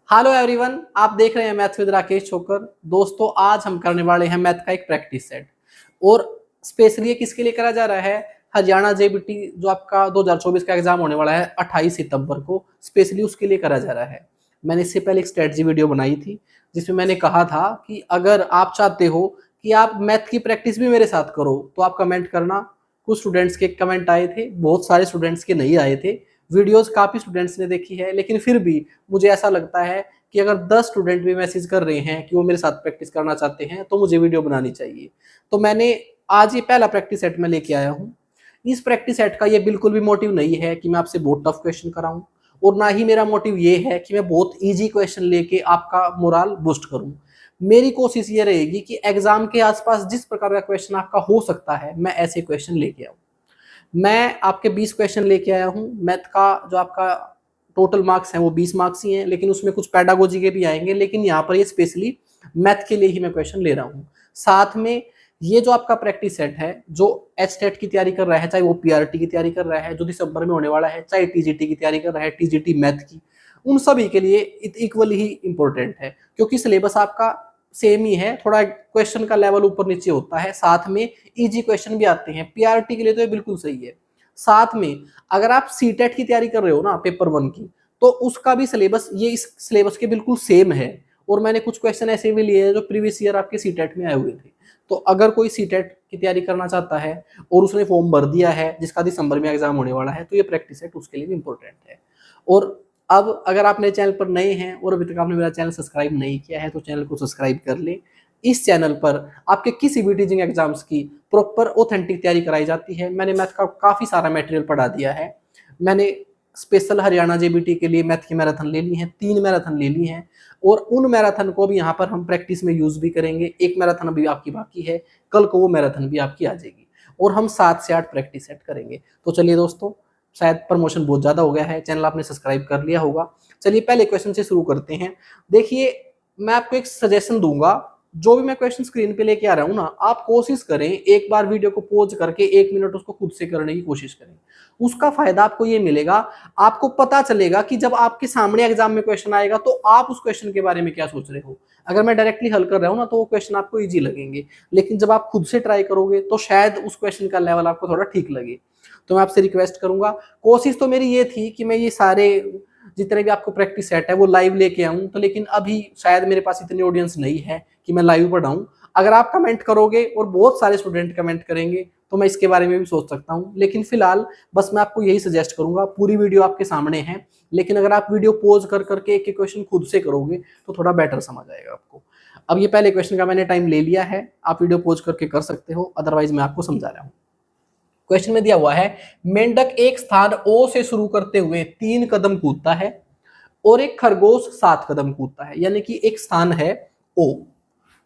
Hello everyone, आप देख रहे हैं मैथ विद राकेश छोकर। दोस्तों, आज हम करने वाले हैं मैथ का एक प्रैक्टिस सेट और स्पेशली ये किसके लिए करा जा रहा है? हरियाणा जेबीटी जो आपका 2024 का एग्जाम होने वाला है 28 सितंबर को, स्पेशली उसके लिए करा जा रहा है। मैंने इससे पहले एक स्ट्रेटजी वीडियो बनाई थी जिसमें मैंने कहा था कि अगर आप चाहते हो कि आप मैथ की प्रैक्टिस भी मेरे साथ करो तो आप कमेंट करना। कुछ स्टूडेंट्स के कमेंट आए थे, बहुत सारे स्टूडेंट्स के नहीं आए थे। वीडियोस काफ़ी स्टूडेंट्स ने देखी है, लेकिन फिर भी मुझे ऐसा लगता है कि अगर 10 स्टूडेंट भी मैसेज कर रहे हैं कि वो मेरे साथ प्रैक्टिस करना चाहते हैं तो मुझे वीडियो बनानी चाहिए। तो मैंने आज ये पहला प्रैक्टिस सेट में लेके आया हूँ। इस प्रैक्टिस सेट का ये बिल्कुल भी मोटिव नहीं है कि मैं आपसे बहुत टफ क्वेश्चन कराऊं, और ना ही मेरा मोटिव ये है कि मैं बहुत ईजी क्वेश्चन लेके आपका मोराल बूस्ट करूं। मेरी कोशिश ये रहेगी कि एग्जाम के आसपास जिस प्रकार का क्वेश्चन आपका हो सकता है मैं ऐसे क्वेश्चन लेके आऊं। मैं आपके 20 क्वेश्चन लेके आया हूँ। मैथ का जो आपका टोटल मार्क्स हैं वो 20 मार्क्स ही हैं, लेकिन उसमें कुछ पेडागोजी के भी आएंगे, लेकिन यहाँ पर ये स्पेशली मैथ के लिए ही मैं क्वेश्चन ले रहा हूँ। साथ में ये जो आपका प्रैक्टिस सेट है, जो एचटेट की तैयारी कर रहा है, चाहे वो पीआरटी की तैयारी कर रहा है जो दिसंबर में होने वाला है, चाहे टीजीटी की तैयारी कर रहा है, टीजीटी मैथ की, उन सभी के लिए इक्वली ही इंपॉर्टेंट है, क्योंकि सिलेबस आपका सेम ही है। थोड़ा क्वेश्चन का लेवल ऊपर नीचे होता है, साथ में इजी क्वेश्चन भी आते हैं। पीआरटी के लिए तो ये बिल्कुल सही है। साथ में अगर आप सीटेट की तैयारी कर रहे हो ना, पेपर 1 की, तो उसका भी सिलेबस ये इस सिलेबस के बिल्कुल सेम है। और मैंने कुछ क्वेश्चन ऐसे भी लिए हैं जो प्रीवियस ईयर आपके सीटेट में आए हुए थे। तो अगर कोई सीटेट की तैयारी करना चाहता है और उसने फॉर्म भर दिया है जिसका दिसंबर में एग्जाम होने वाला है, तो ये प्रैक्टिस सेट उसके लिए भी इंपॉर्टेंट है। और अब अगर आप मेरे चैनल पर नए हैं और अभी तक आपने मेरा चैनल सब्सक्राइब नहीं किया है तो चैनल को सब्सक्राइब कर ले। इस चैनल पर आपके किसी भी टीचिंग एग्जाम्स की प्रॉपर ऑथेंटिक तैयारी कराई जाती है। मैंने मैथ का काफ़ी सारा मटेरियल पढ़ा दिया है। मैंने स्पेशल हरियाणा जेबीटी के लिए मैथ की मैराथन ले ली है, 3 मैराथन ले ली हैं, और उन मैराथन को भी यहाँ पर हम प्रैक्टिस में यूज भी करेंगे। एक मैराथन अभी आपकी बाकी है, कल को वो मैराथन भी आपकी आ जाएगी और हम 7 से 8 प्रैक्टिस सेट करेंगे। तो चलिए दोस्तों, शायद प्रमोशन बहुत ज़्यादा हो गया है, चैनल आपने सब्सक्राइब कर लिया होगा। चलिए पहले क्वेश्चन से शुरू करते हैं। देखिए, मैं आपको एक सजेशन दूंगा, जो भी मैं क्वेश्चन स्क्रीन पे लेके आ रहा हूँ ना, आप कोशिश करें एक बार वीडियो को पॉज करके 1 मिनट उसको खुद से करने की कोशिश करें। उसका फायदा आपको ये मिलेगा, आपको पता चलेगा कि जब आपके सामने एग्जाम में क्वेश्चन आएगा तो आप उस क्वेश्चन के बारे में क्या सोच रहे हो। अगर मैं डायरेक्टली हल कर रहा हूँ ना तो वो क्वेश्चन आपको ईजी लगेंगे, लेकिन जब आप खुद से ट्राई करोगे तो शायद उस क्वेश्चन का लेवल आपको थोड़ा ठीक लगे। तो मैं आपसे रिक्वेस्ट करूंगा, कोशिश तो मेरी ये थी कि मैं ये सारे जितने भी आपको प्रैक्टिस सेट है वो लाइव लेके आऊं, तो लेकिन अभी शायद मेरे पास इतनी ऑडियंस नहीं है कि मैं लाइव पढ़ाऊं। अगर आप कमेंट करोगे और बहुत सारे स्टूडेंट कमेंट करेंगे तो मैं इसके बारे में भी सोच सकता हूं, लेकिन फिलहाल बस मैं आपको यही सजेस्ट करूंगा। पूरी वीडियो आपके सामने है, लेकिन अगर आप वीडियो पॉज कर करके एक एक क्वेश्चन खुद से करोगे तो थोड़ा बेटर समझ आएगा आपको। अब ये पहले क्वेश्चन का मैंने टाइम ले लिया है, आप वीडियो पॉज करके कर सकते हो, अदरवाइज मैं आपको समझा रहा हूँ। क्वेश्चन में दिया हुआ है, मेंढक एक स्थान ओ से शुरू करते हुए 3 कदम कूदता है और एक खरगोश 7 कदम कूदता है। यानी कि एक स्थान है ओ,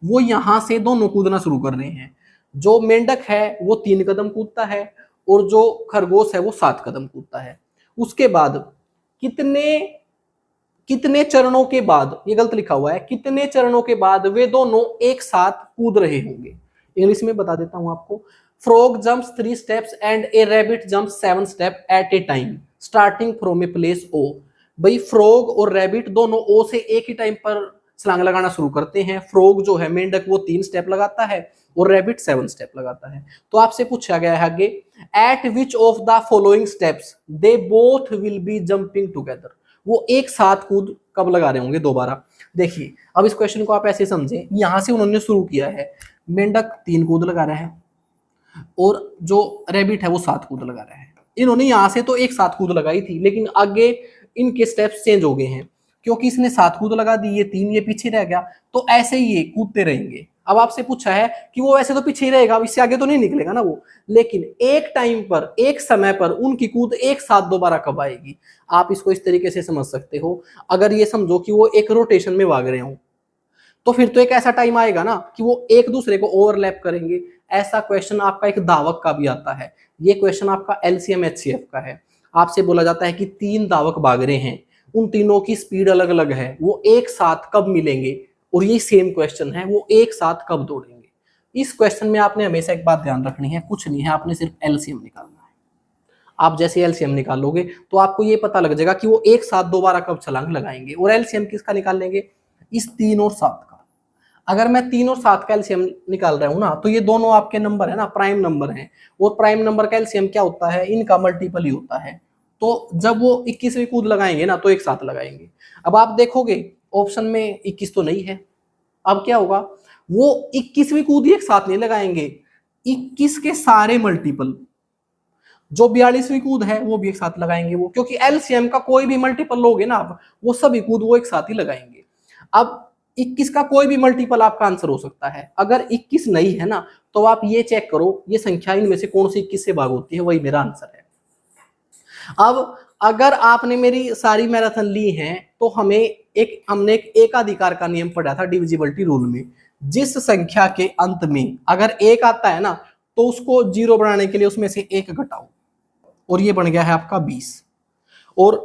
वो यहां से दोनों कूदना शुरू कर रहे हैं। जो मेंढक है वो 3 कदम कूदता है और जो खरगोश है वो 7 कदम कूदता है। उसके बाद कितने कितने चरणों के बाद, ये गलत लिखा हुआ है, कितने चरणों के बाद वे दोनों एक साथ कूद रहे होंगे। इंग्लिश में बता देता हूं आपको। Frog jumps 3 steps and a rabbit jumps 7 step at a time starting from a place O. भाई, फ्रॉग और रैबिट दोनों ओ से एक ही टाइम पर छलांग लगाना शुरू करते हैं। फ्रॉग जो है मेंढक वो 3 स्टेप लगाता है और रैबिट 7 स्टेप लगाता है। तो आपसे पूछा गया है आगे, eight which of the following steps they both will be jumping together. वो एक साथ कूद कब लगा रहे होंगे दोबारा। देखिए, अब इस क्वेश्चन को आप ऐसे समझें, यहां से उन्होंने शुरू किया है, मेंढक 3 कूद लगा रहा है और जो रैबिट है वो 7 कूद लगा रहा है। इन्होंने यहां से तो एक 7 कूद लगाई थी, लेकिन आगे इनके स्टेप्स चेंज हो गए हैं, क्योंकि इसने 7 कूद लगा दी, ये 3, ये पीछे रह गया। तो ऐसे ही ये कूदते रहेंगे। अब आपसे पूछा है कि वो वैसे तो पीछे ही रहेगा, इससे आगे तो नहीं निकलेगा ना वो, लेकिन एक टाइम पर, एक समय पर उनकी कूद एक साथ दोबारा कब आएगी। आप इसको इस तरीके से समझ सकते हो। अगर ये समझो कि वो एक रोटेशन में भाग रहे हो, तो फिर तो एक ऐसा टाइम आएगा ना कि वो एक दूसरे को ओवरलैप करेंगे। ऐसा क्वेश्चन आपका एक दावक का भी आता है। ये क्वेश्चन आपका एलसीएम एचसीएफ का है। आपसे बोला जाता है कि 3 दावक भाग रहे हैं, उन तीनों की स्पीड अलग अलग है, वो एक साथ कब मिलेंगे, और ये सेम क्वेश्चन है, वो एक साथ कब दौड़ेंगे। इस क्वेश्चन में आपने हमेशा एक बात ध्यान रखनी है, कुछ नहीं है, आपने सिर्फ एलसीएम निकालना है। आप जैसे एलसीएम निकालोगे तो आपको ये पता लग जाएगा कि वो एक साथ दोबारा कब छलांग लगाएंगे। और एलसीएम किसका निकाल लेंगे, इस 3 और 7 का। अगर मैं 3 और 7 का एलसीएम निकाल रहा हूं ना, तो ये दोनों आपके नंबर है ना, प्राइम नंबर है, और प्राइम नंबर का एलसीएम क्या होता है, इनका मल्टीपल ही होता है। तो जब वो 21वीं कूद लगाएंगे ना, तो एक साथ लगाएंगे। अब आप देखोगे ऑप्शन में 21 तो नहीं है, अब क्या होगा, वो 21वीं कूद एक साथ नहीं लगाएंगे, 21 के सारे मल्टीपल, जो 42वीं कूद है वो भी एक साथ लगाएंगे वो, क्योंकि एलसीएम का कोई भी मल्टीपल लोगे ना आप, वो सभी कूद वो एक साथ ही लगाएंगे। अब 21 का कोई भी मल्टीपल आपका आंसर हो सकता है। अगर 21 नहीं है ना, तो आप ये चेक करो ये संख्या इनमें से कौन सी 21 से भाग होती है, वही मेरा आंसर है। अब अगर आपने मेरी सारी मैराथन ली हैं, तो हमने एक एकाधिकार का नियम पढ़ा था डिविजिबिलिटी रूल में। जिस संख्या के अंत में अगर एक आता है ना, तो उसको 0 बनाने के लिए उसमें से 1 घटाओ, और ये बन गया है आपका 20। और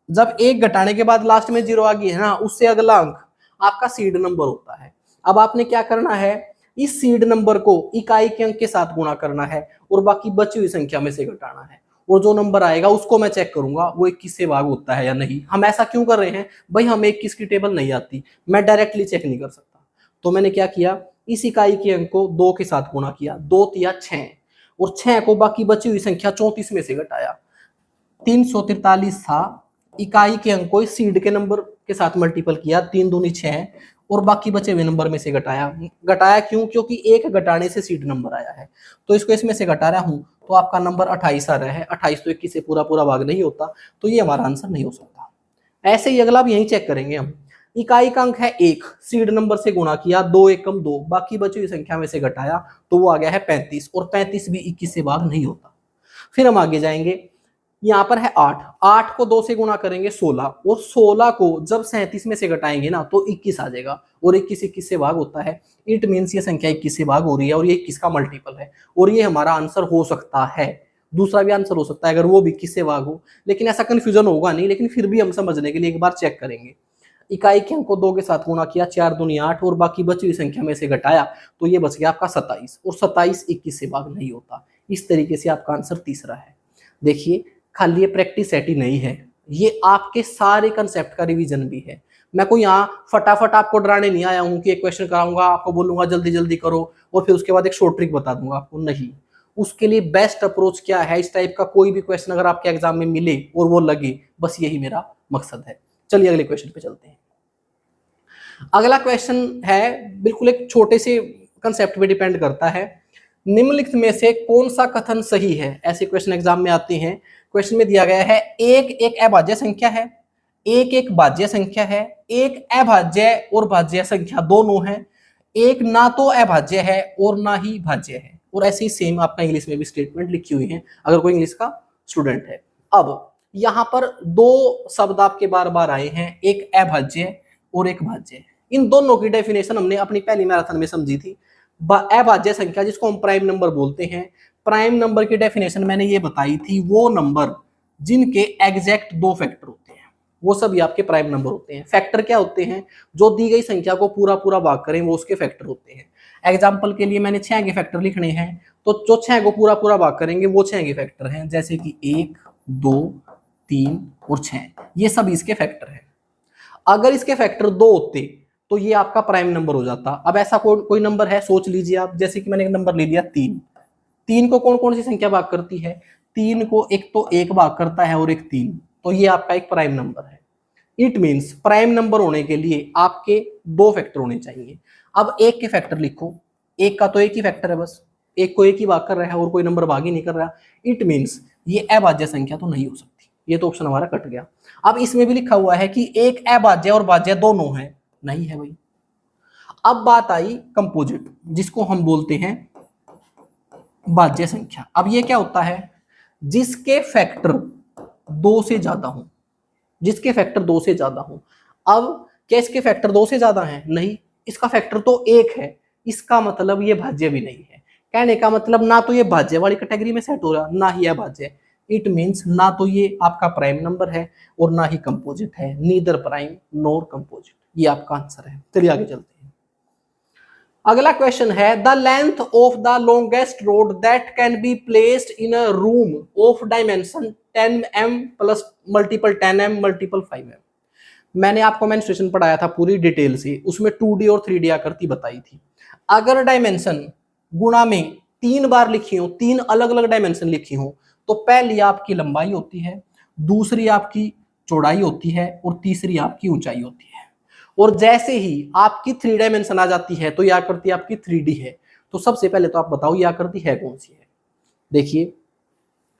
जब 1 घटाने के बाद लास्ट में 0 आ गई है ना, उससे अगला अंक आपका सीड नंबर होता है। अब आपने क्या करना है, इस सीड नंबर को इकाई के अंक के साथ गुणा करना है, और बाकी बची हुई संख्या में से घटाना है, और जो नंबर आएगा उसको मैं चेक करूंगा वो 21 से भाग होता है या नहीं। हम ऐसा क्यों कर रहे हैं भाई, हमें 21 की टेबल नहीं आती, मैं डायरेक्टली चेक नहीं कर सकता। तो मैंने क्या किया, इस इकाई के अंक को 2 के साथ गुणा किया, 2 तिया 6, और 6 को बाकी बची हुई संख्या 34 में से घटाया, 343 था। इकाई के अंक को इस सीड के नंबर के साथ मल्टीपल किया, 3 दूनी 6, और बाकी बचे हुए नंबर में से घटाया। घटाया क्यों, क्योंकि 1 घटाने से सीड नंबर आया है, तो इसको इसमें से घटा रहा हूं, तो आपका नंबर 28 आ रहा है। 28 तो 21 से पूरा पूरा भाग नहीं होता, तो ये हमारा आंसर नहीं हो सकता। ऐसे ही अगला भी यही चेक करेंगे हम। इकाई का अंक है 1, सीड नंबर से गुणा किया, 2 एकम 2, बाकी बची हुई संख्या में से घटाया, तो वो आ गया है 35, और 35 भी 21 से भाग नहीं होता। फिर हम आगे जाएंगे, यहाँ पर है 8, 8 को 2 से गुणा करेंगे 16, और 16 को जब 37 में से घटाएंगे ना, तो 21 आ जाएगा, और 21 से भाग होता है। इट मीन्स ये संख्या 21 से भाग हो रही है, और ये 21 का मल्टीपल है, और ये हमारा आंसर हो सकता है। दूसरा भी आंसर हो सकता है अगर वो भी 21 से भाग हो, लेकिन ऐसा कंफ्यूजन होगा नहीं, लेकिन फिर भी हम समझने के लिए एक बार चेक करेंगे। इकाई के अंक को 2 के साथ गुणा किया, 4 दूनी 8, और बाकी बची हुई संख्या में से घटाया, तो ये बच गया आपका 27, और 27 21 से भाग नहीं होता। इस तरीके से आपका आंसर तीसरा है। देखिए, खाली ये प्रैक्टिस सेट ही नहीं है, ये आपके सारे कंसेप्ट का रिवीजन भी है। मैं कोई यहाँ फटाफट आपको डराने नहीं आया हूँ कि एक क्वेश्चन कराऊंगा, आपको बोलूंगा जल्दी जल्दी करो, और फिर उसके बाद एक शॉर्ट ट्रिक बता दूंगा आपको, नहीं। उसके लिए बेस्ट अप्रोच क्या है, इस टाइप का कोई भी क्वेश्चन अगर आपके एग्जाम में मिले और वो लगे, बस यही मेरा मकसद है। चलिए अगले क्वेश्चन पे चलते हैं। अगला क्वेश्चन है बिल्कुल एक छोटे से कंसेप्ट पे डिपेंड करता है। निम्नलिखित में से कौन सा कथन सही है, ऐसे क्वेश्चन एग्जाम में आते हैं। क्वेश्चन में दिया गया है, एक एक अभाज्य संख्या है, एक एक भाज्य संख्या है, एक अभाज्य और भाज्य संख्या दोनों है, एक ना तो अभाज्य है और ना ही भाज्य है। और ऐसे ही सेम आपका इंग्लिश में भी स्टेटमेंट लिखी हुई है, अगर कोई इंग्लिश का स्टूडेंट है। अब यहाँ पर 2 शब्द आपके बार बार आए हैं, एक अभाज्य और एक भाज्य। इन दोनों की डेफिनेशन हमने अपनी पहली मैराथन में समझी थी। अभाज्य संख्या जिसको हम प्राइम नंबर बोलते हैं, प्राइम नंबर की डेफिनेशन मैंने ये बताई थी, वो नंबर जिनके एग्जैक्ट 2 फैक्टर होते हैं, वो सभी आपके प्राइम नंबर होते हैं। फैक्टर क्या होते हैं, जो दी गई संख्या को पूरा पूरा भाग करें, वो उसके फैक्टर होते हैं। एग्जाम्पल के लिए मैंने 6 के फैक्टर लिखने हैं, तो जो 6 को पूरा पूरा भाग करेंगे वो 6 के फैक्टर हैं, जैसे कि 1, 2, 3 और 6, ये सब इसके फैक्टर हैं। अगर इसके फैक्टर 2 होते तो ये आपका प्राइम नंबर हो जाता। अब ऐसा कोई नंबर है, सोच लीजिए आप, जैसे कि मैंने एक नंबर ले लिया 3। 3 को कौन कौन सी संख्या भाग करती है, 3 को एक तो 1 भाग करता है और एक 3, तो ये आपका एक प्राइम नंबर है। इट मीन्स प्राइम नंबर होने के लिए आपके 2 फैक्टर होने चाहिए। अब 1 के फैक्टर लिखो, 1 का तो एक ही फैक्टर है, बस 1 को 1 ही भाग कर रहा है और कोई नंबर भाग ही नहीं कर रहा। इट मीन्स ये अभाज्य संख्या तो नहीं हो सकती, ये तो ऑप्शन हमारा कट गया। अब इसमें भी लिखा हुआ है कि एक अभाज्य और भाज्य दोनों है, नहीं है भाई। अब बात आई कंपोजिट, जिसको हम बोलते हैं भाज्य संख्या। अब ये क्या होता है, जिसके फैक्टर 2 से ज्यादा हो, जिसके फैक्टर 2 से ज्यादा हो। अब क्या इसके फैक्टर 2 से ज्यादा हैं, नहीं, इसका फैक्टर तो 1 है, इसका मतलब ये भाज्य भी नहीं है। कहने का मतलब ना तो ये भाज्य वाली कैटेगरी में सेट हो रहा, ना ही अभाज्य। इट मीन्स ना तो ये आपका प्राइम नंबर है और ना ही कंपोजिट है, नीदर प्राइम नॉर कंपोजिट। ये आपका आंसर है। चलिए आगे चलते हैं। अगला क्वेश्चन है the length of the longest road that can be placed in a room of dimension 10 m plus multiple 10 m multiple 5 m। मैंने आपको मेंस्ट्रुएशन पढ़ाया था पूरी डिटेल से, उसमें 2D और 3D आकृति बताई थी। अगर डायमेंशन गुणा में 3 बार लिखी हो, 3 अलग अलग डायमेंशन लिखी हो, तो पहली आपकी लंबाई होती है, दूसरी आपकी चौड़ाई होती है और तीसरी आपकी ऊंचाई होती है। और जैसे ही आपकी 3 डायमेंशन आ जाती है तो यह आकृति आपकी 3D है। तो सबसे पहले तो आप बताओ यह आकृति है कौन सी है। देखिए,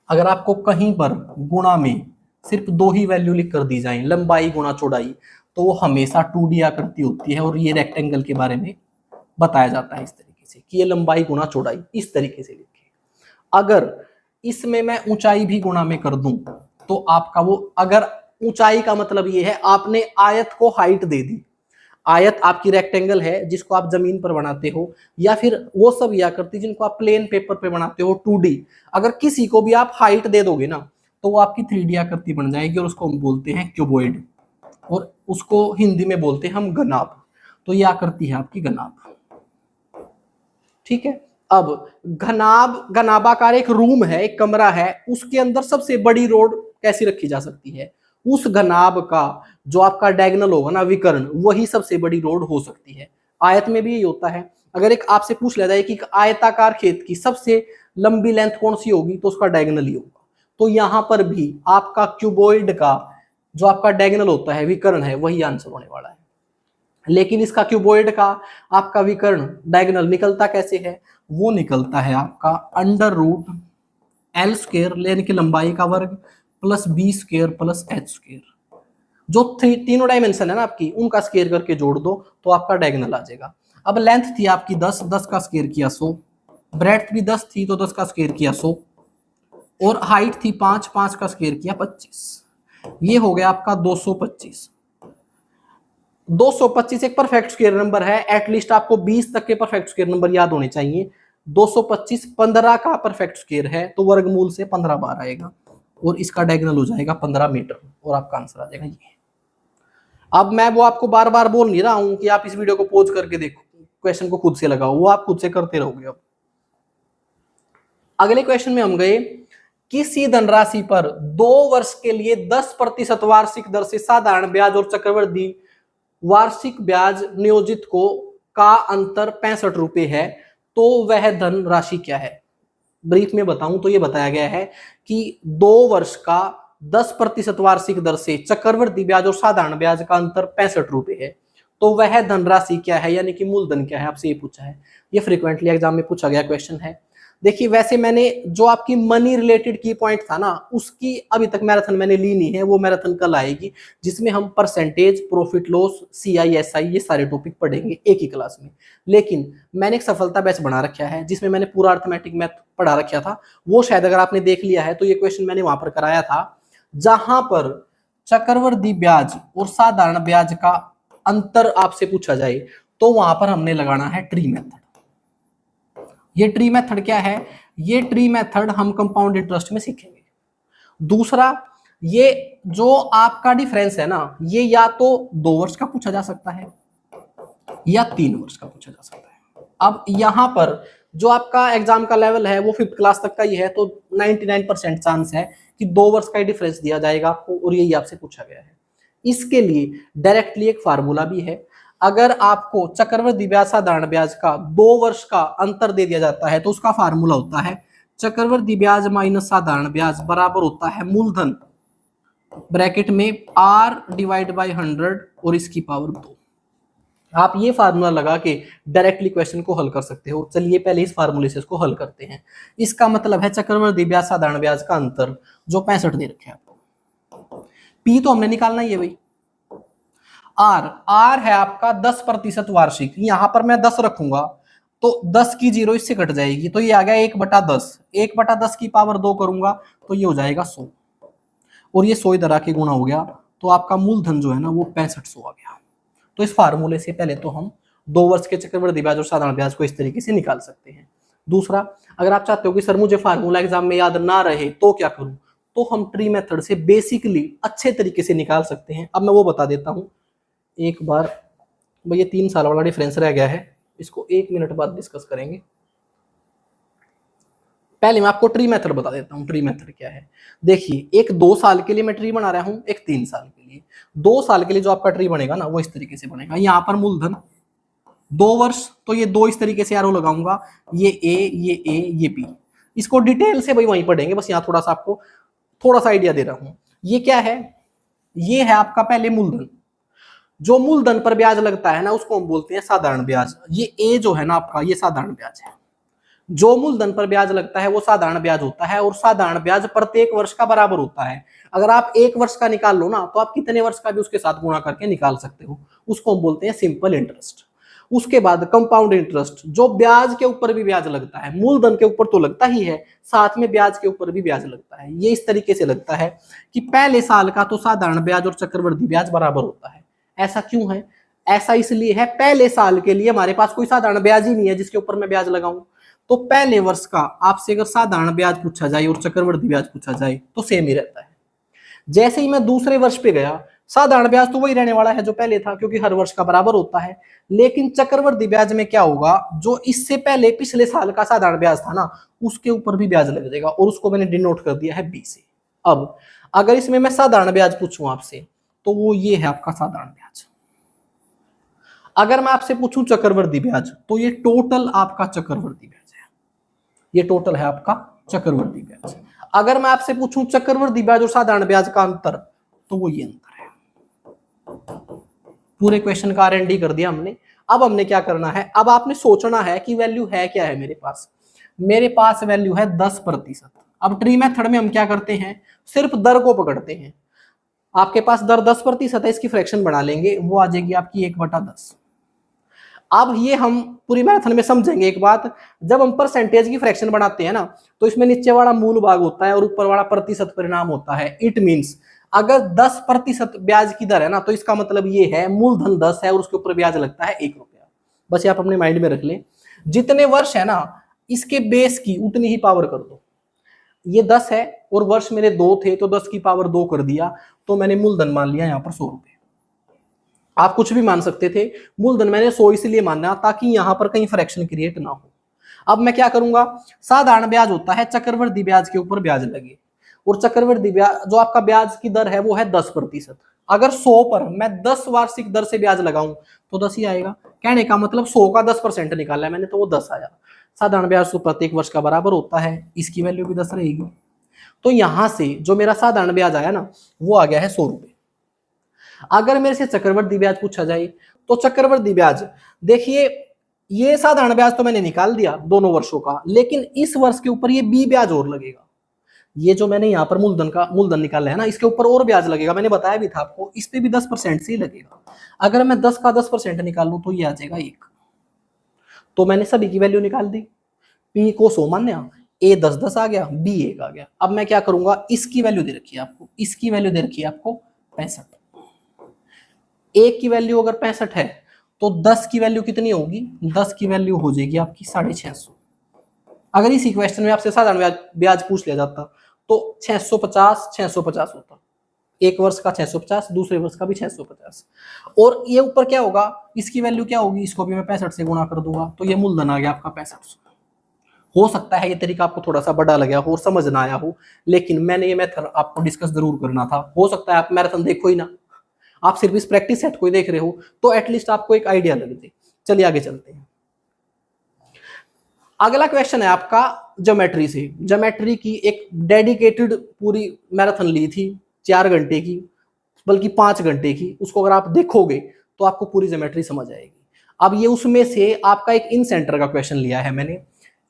अगर आपको कहीं पर गुणा में सिर्फ 2 ही वैल्यू लिख कर दी जाए, लंबाई गुणा चौड़ाई, तो वो हमेशा 2D आकृति होती है। और ये रेक्टेंगल के बारे में बताया जाता है इस तरीके से कि ये लंबाई गुणा चौड़ाई इस तरीके से लिखे। अगर इसमें मैं ऊंचाई भी गुणा में कर दूं तो आपका वो, अगर ऊंचाई का मतलब ये है आपने आयत को हाइट दे दी, आयत आपकी रेक्टेंगल है जिसको आप जमीन पर बनाते हो, या फिर वो सब आकृति जिनको आप प्लेन पेपर पे बनाते हो 2D, अगर किसी को भी आप हाइट दे दोगे ना तो वो आपकी 3D आकृति बन जाएगी और उसको हम बोलते हैं क्यूबॉइड, और उसको हिंदी में बोलते हैं हम घनाभ। तो ये आकृति है आपकी घनाभ। ठीक है, अब घनाभाकार एक रूम है, एक कमरा है, उसके अंदर सबसे बड़ी रोड कैसी रखी जा सकती है? उस घनाभ का जो आपका डायगोनल होगा ना, विकर्ण, वही सबसे बड़ी रोड हो सकती है। आयत में भी यही होता है। अगर एक आपसे पूछ लिया जाए कि आयताकार खेत की सबसे लंबी लेंथ कौन सी होगी, तो उसका डायगोनल ही होगा। तो यहां पर भी आपका क्यूबॉइड का जो आपका डायगोनल होता है, विकर्ण है, वही आंसर होने वाला है। लेकिन इसका क्यूबॉइड का आपका विकर्ण डायगोनल निकलता कैसे है? वो निकलता है आपका अंडर रूट एल स्क्वायर, यानी कि लंबाई का वर्ग, plus b square plus h square. जो तीनों डायमेंशन है ना आपकी, उनका स्क्वायर करके जोड़ दो तो आपका डायगोनल आ जाएगा। अब लेंथ थी आपकी 10, 10 का स्क्वायर किया 100, ब्रेड्थ भी 10 थी तो 10 का स्क्वायर किया 100, और हाइट थी 5, 5 का स्क्वायर किया 25। ये हो गया आपका 225। 225 एक परफेक्ट स्क्वायर नंबर है, एटलीस्ट आपको 20 तक के परफेक्ट स्क्वायर नंबर याद होने चाहिए। 225 15 का परफेक्ट स्क्वायर है तो वर्गमूल से 15 बार आएगा और इसका डायगोनल हो जाएगा 15 मीटर और आपका आंसर आ जाएगा ये। अब मैं वो आपको बार बार बोल नहीं रहा हूं कि आप इस वीडियो को पॉज करके देखो, क्वेश्चन को खुद से लगाओ, वो आप खुद से करते रहोगे। अब अगले क्वेश्चन में हम गए, किसी धनराशि पर 2 वर्ष के लिए 10% वार्षिक दर से साधारण ब्याज और चक्रवृद्धि वार्षिक ब्याज नियोजित को का अंतर 65 रुपए है, तो वह धन राशि क्या है? ब्रीफ में बताऊं तो ये बताया गया है कि 2 वर्ष का 10% वार्षिक दर से चक्रवृद्धि ब्याज और साधारण ब्याज का अंतर 65 रुपए है, तो वह धनराशि क्या है, यानी कि मूलधन क्या है, आपसे ये पूछा है। ये फ्रीक्वेंटली एग्जाम में पूछा गया क्वेश्चन है। देखिए, वैसे मैंने जो आपकी मनी रिलेटेड की पॉइंट था ना, उसकी अभी तक मैराथन मैंने ली नहीं है, वो मैराथन कल आएगी जिसमें हम परसेंटेज, प्रॉफिट लॉस, CISI ये सारे टॉपिक पढ़ेंगे एक ही क्लास में। लेकिन मैंने एक सफलता बैच बना रखा है जिसमें मैंने पूरा अर्थमेटिक मैथ पढ़ा रखा था, वो शायद अगर आपने देख लिया है तो ये क्वेश्चन मैंने वहां पर कराया था, जहां पर चक्रवृद्धि ब्याज और साधारण ब्याज का अंतर आपसे पूछा जाए तो वहां पर हमने लगाना है ट्री मेथड। ये ट्री मेथड क्या है? ये ट्री मेथड हम कंपाउंड इंटरेस्ट में सीखेंगे। दूसरा, ये जो आपका डिफरेंस है ना, ये या तो 2 वर्ष का पूछा जा सकता है या 3 वर्ष का पूछा जा सकता है। अब यहां पर जो आपका एग्जाम का लेवल है वो 5th क्लास तक का ही है, तो 99% चांस है कि 2 वर्ष का ही डिफरेंस दिया जाएगा आपको, और यही आपसे पूछा गया है। इसके लिए डायरेक्टली एक फार्मूला भी है। अगर आपको चक्रवृद्धि ब्याज साधारण ब्याज का 2 वर्ष का अंतर दे दिया जाता है तो उसका फार्मूला होता है चक्रवृद्धि ब्याज माइनस साधारण ब्याज बराबर होता है मूलधन ब्रैकेट में R/100 और इसकी पावर 2। आप ये फार्मूला लगा के डायरेक्टली क्वेश्चन को हल कर सकते हो। चलिए पहले इस फार्मूले से इसको हल करते हैं। इसका मतलब है चक्रवृद्धि ब्याज साधारण ब्याज का अंतर जो 65 दे रखे हैं आपको, P तो हमने निकालना ही है भाई। R है आपका 10% वार्षिक, यहां पर मैं 10 रखूंगा तो 10 की 0 इससे कट जाएगी, तो ये आ गया 1/10। 1/10 की पावर 2 करूंगा तो ये हो जाएगा 100, और ये 100 इधर आके गुणा हो गया, तो आपका मूलधन जो है ना वो 6500 आ गया। तो इस फार्मूले से पहले तो हम 2 वर्ष के चक्रवृद्धि ब्याज और साधारण ब्याज को इस तरीके से निकाल सकते हैं। दूसरा, अगर आप चाहते हो कि सर मुझे फार्मूला एग्जाम में याद ना रहे तो क्या करूं, तो हम ट्री मेथड से बेसिकली अच्छे तरीके से निकाल सकते हैं। अब मैं वो बता देता हूं। एक बार भाई, ये 3 साल वाला डिफरेंस रह गया है, इसको 1 मिनट बाद डिस्कस करेंगे। पहले मैं आपको ट्री मेथड बता देता हूँ। ट्री मेथड क्या है, देखिए, एक 2 साल के लिए मैं ट्री बना रहा हूँ, एक 3 साल के लिए। 2 साल के लिए जो आपका ट्री बनेगा ना, वो इस तरीके से बनेगा। यहाँ पर मूलधन 2 वर्ष, तो ये 2 इस तरीके से एरो लगाऊंगा, ये ए ये बी। इसको डिटेल से भाई वहीं पढ़ेंगे, बस यहाँ थोड़ा सा आपको थोड़ा सा आइडिया दे रहा हूँ। ये क्या है, ये है आपका पहले मूलधन। जो मूलधन पर ब्याज लगता है ना, उसको हम बोलते हैं साधारण ब्याज। ये ए जो है ना आपका, ये साधारण ब्याज है। जो मूलधन पर ब्याज लगता है वो साधारण ब्याज होता है, और साधारण ब्याज प्रत्येक वर्ष का बराबर होता है। अगर आप 1 वर्ष का निकाल लो ना, तो आप कितने वर्ष का भी उसके साथ गुणा करके निकाल सकते हो। उसको हम बोलते हैं सिंपल इंटरेस्ट। उसके बाद कंपाउंड इंटरेस्ट, जो ब्याज के ऊपर भी ब्याज लगता है। मूलधन के ऊपर तो लगता ही है, साथ में ब्याज के ऊपर भी ब्याज लगता है। ये इस तरीके से लगता है कि पहले साल का तो साधारण ब्याज और चक्रवृद्धि ब्याज बराबर होता है। ऐसा क्यों है? ऐसा इसलिए है, पहले साल के लिए हमारे पास कोई साधारण ब्याज ही नहीं है जिसके ऊपर मैं ब्याज लगाऊं। तो पहले वर्ष का आपसे अगर साधारण ब्याज पूछा जाए और चक्रवृद्धि ब्याज पूछा जाए तो सेम ही रहता है। जैसे ही मैं दूसरे वर्ष पे गया, साधारण ब्याज तो वही रहने वाला है जो पहले था, क्योंकि हर वर्ष का बराबर होता है। लेकिन चक्रवृद्धि ब्याज में क्या होगा, जो इससे पहले पिछले साल का साधारण ब्याज था ना, उसके ऊपर भी ब्याज लग जाएगा, और उसको मैंने डिनोट कर दिया है बी से। अब अगर इसमें मैं साधारण ब्याज पूछूं आपसे, तो वो ये है आपका साधारण ब्याज। अगर मैं आपसे पूछूं चक्रवृद्धि ब्याज, तो ये टोटल आपका चक्रवृद्धि ब्याज है। ये टोटल है आपका चक्रवृद्धि ब्याज। अगर मैं आपसे पूछूं चक्रवृद्धि ब्याज और साधारण ब्याज का अंतर, तो वो ये अंतर है। पूरे क्वेश्चन का R&D कर दिया हमने। अब हमने क्या करना है, अब आपने सोचना है कि वैल्यू है क्या है मेरे पास। मेरे पास वैल्यू है 10%। अब ट्री मेथड में हम क्या करते हैं, सिर्फ दर को पकड़ते हैं। आपके पास दर 10% है, इसकी फ्रैक्शन बना लेंगे, वो आ जाएगी आपकी 1/10। अब ये हम पूरी मैथन में समझेंगे एक बात, जब हम परसेंटेज की फ्रैक्शन बनाते हैं ना, तो इसमें नीचे वाला मूल भाग होता है और ऊपर वाला प्रतिशत परिणाम होता है। इट मींस अगर 10% ब्याज की दर है ना, तो इसका मतलब ये है मूलधन 10 है और उसके ऊपर ब्याज लगता है 1 रुपया। बस ये आप अपने माइंड में रख लें। जितने वर्ष है ना, इसके बेस की उतनी ही पावर कर दो। ये 10 है और वर्ष मेरे 2 थे, तो 10 की पावर 2 कर दिया, तो मैंने मूलधन मान लिया यहाँ पर 100 रुपए। आप कुछ भी मान सकते थे, मूलधन मैंने 100 इसलिए माना ताकि यहां पर कहीं फ्रैक्शन क्रिएट ना हो। अब मैं क्या करूंगा, साधारण ब्याज होता है चक्रवृद्धि ब्याज के ऊपर ब्याज लगे, और चक्रवृद्धि ब्याज जो आपका ब्याज की दर है वो है 10%। अगर 100 पर मैं 10 वार्षिक दर से ब्याज लगाऊं तो 10 ही आएगा। कहने का मतलब 100 का 10% निकाला है मैंने, तो वो 10 आया। साधारण ब्याज तो प्रत्येक वर्ष का बराबर होता है, इसकी वैल्यू भी 10 रहेगी। तो यहां से जो मेरा साधारण ब्याज आया ना, वो आ गया है 100 रुपए। अगर मेरे से चक्रवृद्धि ब्याज पूछा जाए, तो चक्रवृद्धि ब्याज, देखिए, ये साधारण ब्याज तो मैंने निकाल दिया दोनों वर्षों का, लेकिन इस वर्ष के ऊपर ये बी ब्याज और लगेगा। ये जो मैंने यहाँ पर मूलधन निकाला है ना, इसके ऊपर और ब्याज लगेगा। मैंने बताया भी था आपको, इस पे भी 10% से ही लगेगा। अगर मैं 10 का 10% निकाल लूं तो ये आ जाएगा 1। तो मैंने सभी की वैल्यू निकाल दी। पी को 100 मान्या, ए 10 आ गया, बी 1 आ गया। अब मैं क्या करूंगा, इसकी वैल्यू दे रखी है आपको, इसकी वैल्यू दे रखी है आपको 65। 1 की वैल्यू अगर 65 है, तो 10 की वैल्यू कितनी होगी, 10 की वैल्यू हो जाएगी आपकी 650। अगर इसी क्वेश्चन में आपसे साधारण ब्याज पूछ लिया जाता, तो 650 होता। एक वर्ष का 650, दूसरे वर्ष का भी 650। और ये ऊपर क्या होगा, इसकी वैल्यू क्या होगी, इसको भी मैं 65 से गुणा कर दूंगा, तो ये मूलधन आ गया आपका 65। हो सकता है ये तरीका आपको थोड़ा सा बड़ा लगा हो, समझ ना आया हो, लेकिन मैंने ये मेथड आपको डिस्कस जरूर करना था। हो सकता है आप मैराथन देखो ही ना, आप सिर्फ इस प्रैक्टिस सेट को ही देख रहे हो, तो एटलीस्ट आपको एक आइडिया लग जाए। चलिए आगे चलते हैं। अगला क्वेश्चन है आपका ज्योमेट्री से। ज्योमेट्री की एक डेडिकेटेड पूरी मैराथन ली थी 4 घंटे की, बल्कि 5 घंटे की। उसको अगर आप देखोगे तो आपको पूरी ज्योमेट्री समझ आएगी। अब ये उसमें से आपका एक इन सेंटर का क्वेश्चन लिया है मैंने।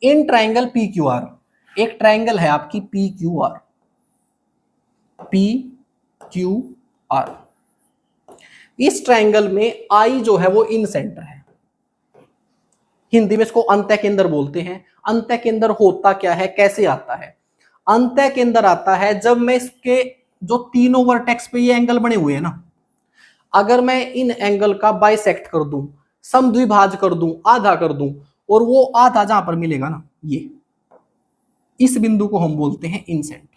In triangle P Q R, एक ट्राइंगल है आपकी P Q R, P Q R. इस ट्राइंगल में आई जो है वो इन सेंटर है। हिंदी में इसको अंतः केंद्र बोलते हैं। अंतः केंद्र होता क्या है, कैसे आता है? अंतः केंद्र आता है जब मैं इसके जो तीनों वर्टेक्स पे ये एंगल बने हुए हैं ना, अगर मैं इन एंगल का बाइसेक्ट कर दूं, समद्विभाज कर दूं, आधा कर दूं, और वो आधा जहां पर मिलेगा ना, ये इस बिंदु को हम बोलते हैं इन सेंटर।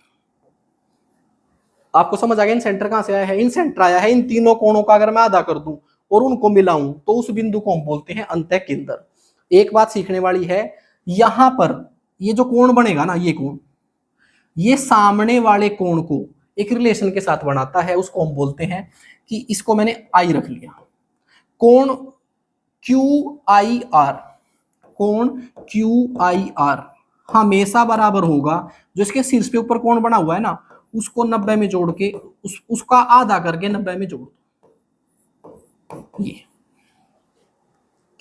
आपको समझ आ गया इन सेंटर कहां से आया है? इन सेंटर आया है इन तीनों कोणों का अगर मैं आधा कर दूं और उनको मिलाऊं, तो उस बिंदु को हम बोलते हैं अंतः केंद्र। एक बात सीखने वाली है, यहां पर ये जो कोण बनेगा ना, ये कोण, ये सामने वाले कोण को एक रिलेशन के साथ बनाता है, उसको हम बोलते हैं कि इसको मैंने आई रख लिया, कोण क्यू आई आर, कोण क्यू आई आर हमेशा बराबर होगा, जो इसके शीर्ष पे ऊपर कोण बना हुआ है ना, उसको 90 में जोड़ के उसका आधा करके 90 में जोड़ दो, ये,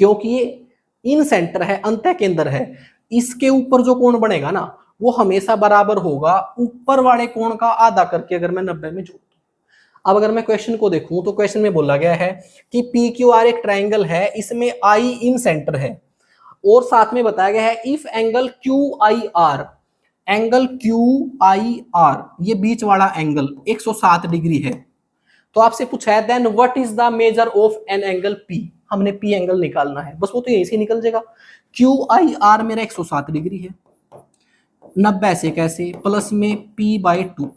क्योंकि ये इन सेंटर है, अंतः केंद्र है, इसके ऊपर जो कोण बनेगा ना वो हमेशा बराबर होगा ऊपर वाले कोण का आधा करके, अगर मैं 90 में जोड़ दूं। अब अगर मैं क्वेश्चन को देखूं तो क्वेश्चन में बोला गया है कि पी क्यू आर एक ट्राइंगल है, इसमें आई इन सेंटर है, और साथ में बताया गया है if angle Q I R, angle Q I R ये बीच वाला एंगल 107 डिग्री है, तो आपसे पूछा है then what is the measure of an angle P, हमने पी एंगल निकालना है, बस वो तो यहीं से निकल जाएगा, क्यू आई आर मेरा 107 डिग्री है, 90 से कैसे, प्लस में पी बाई 2,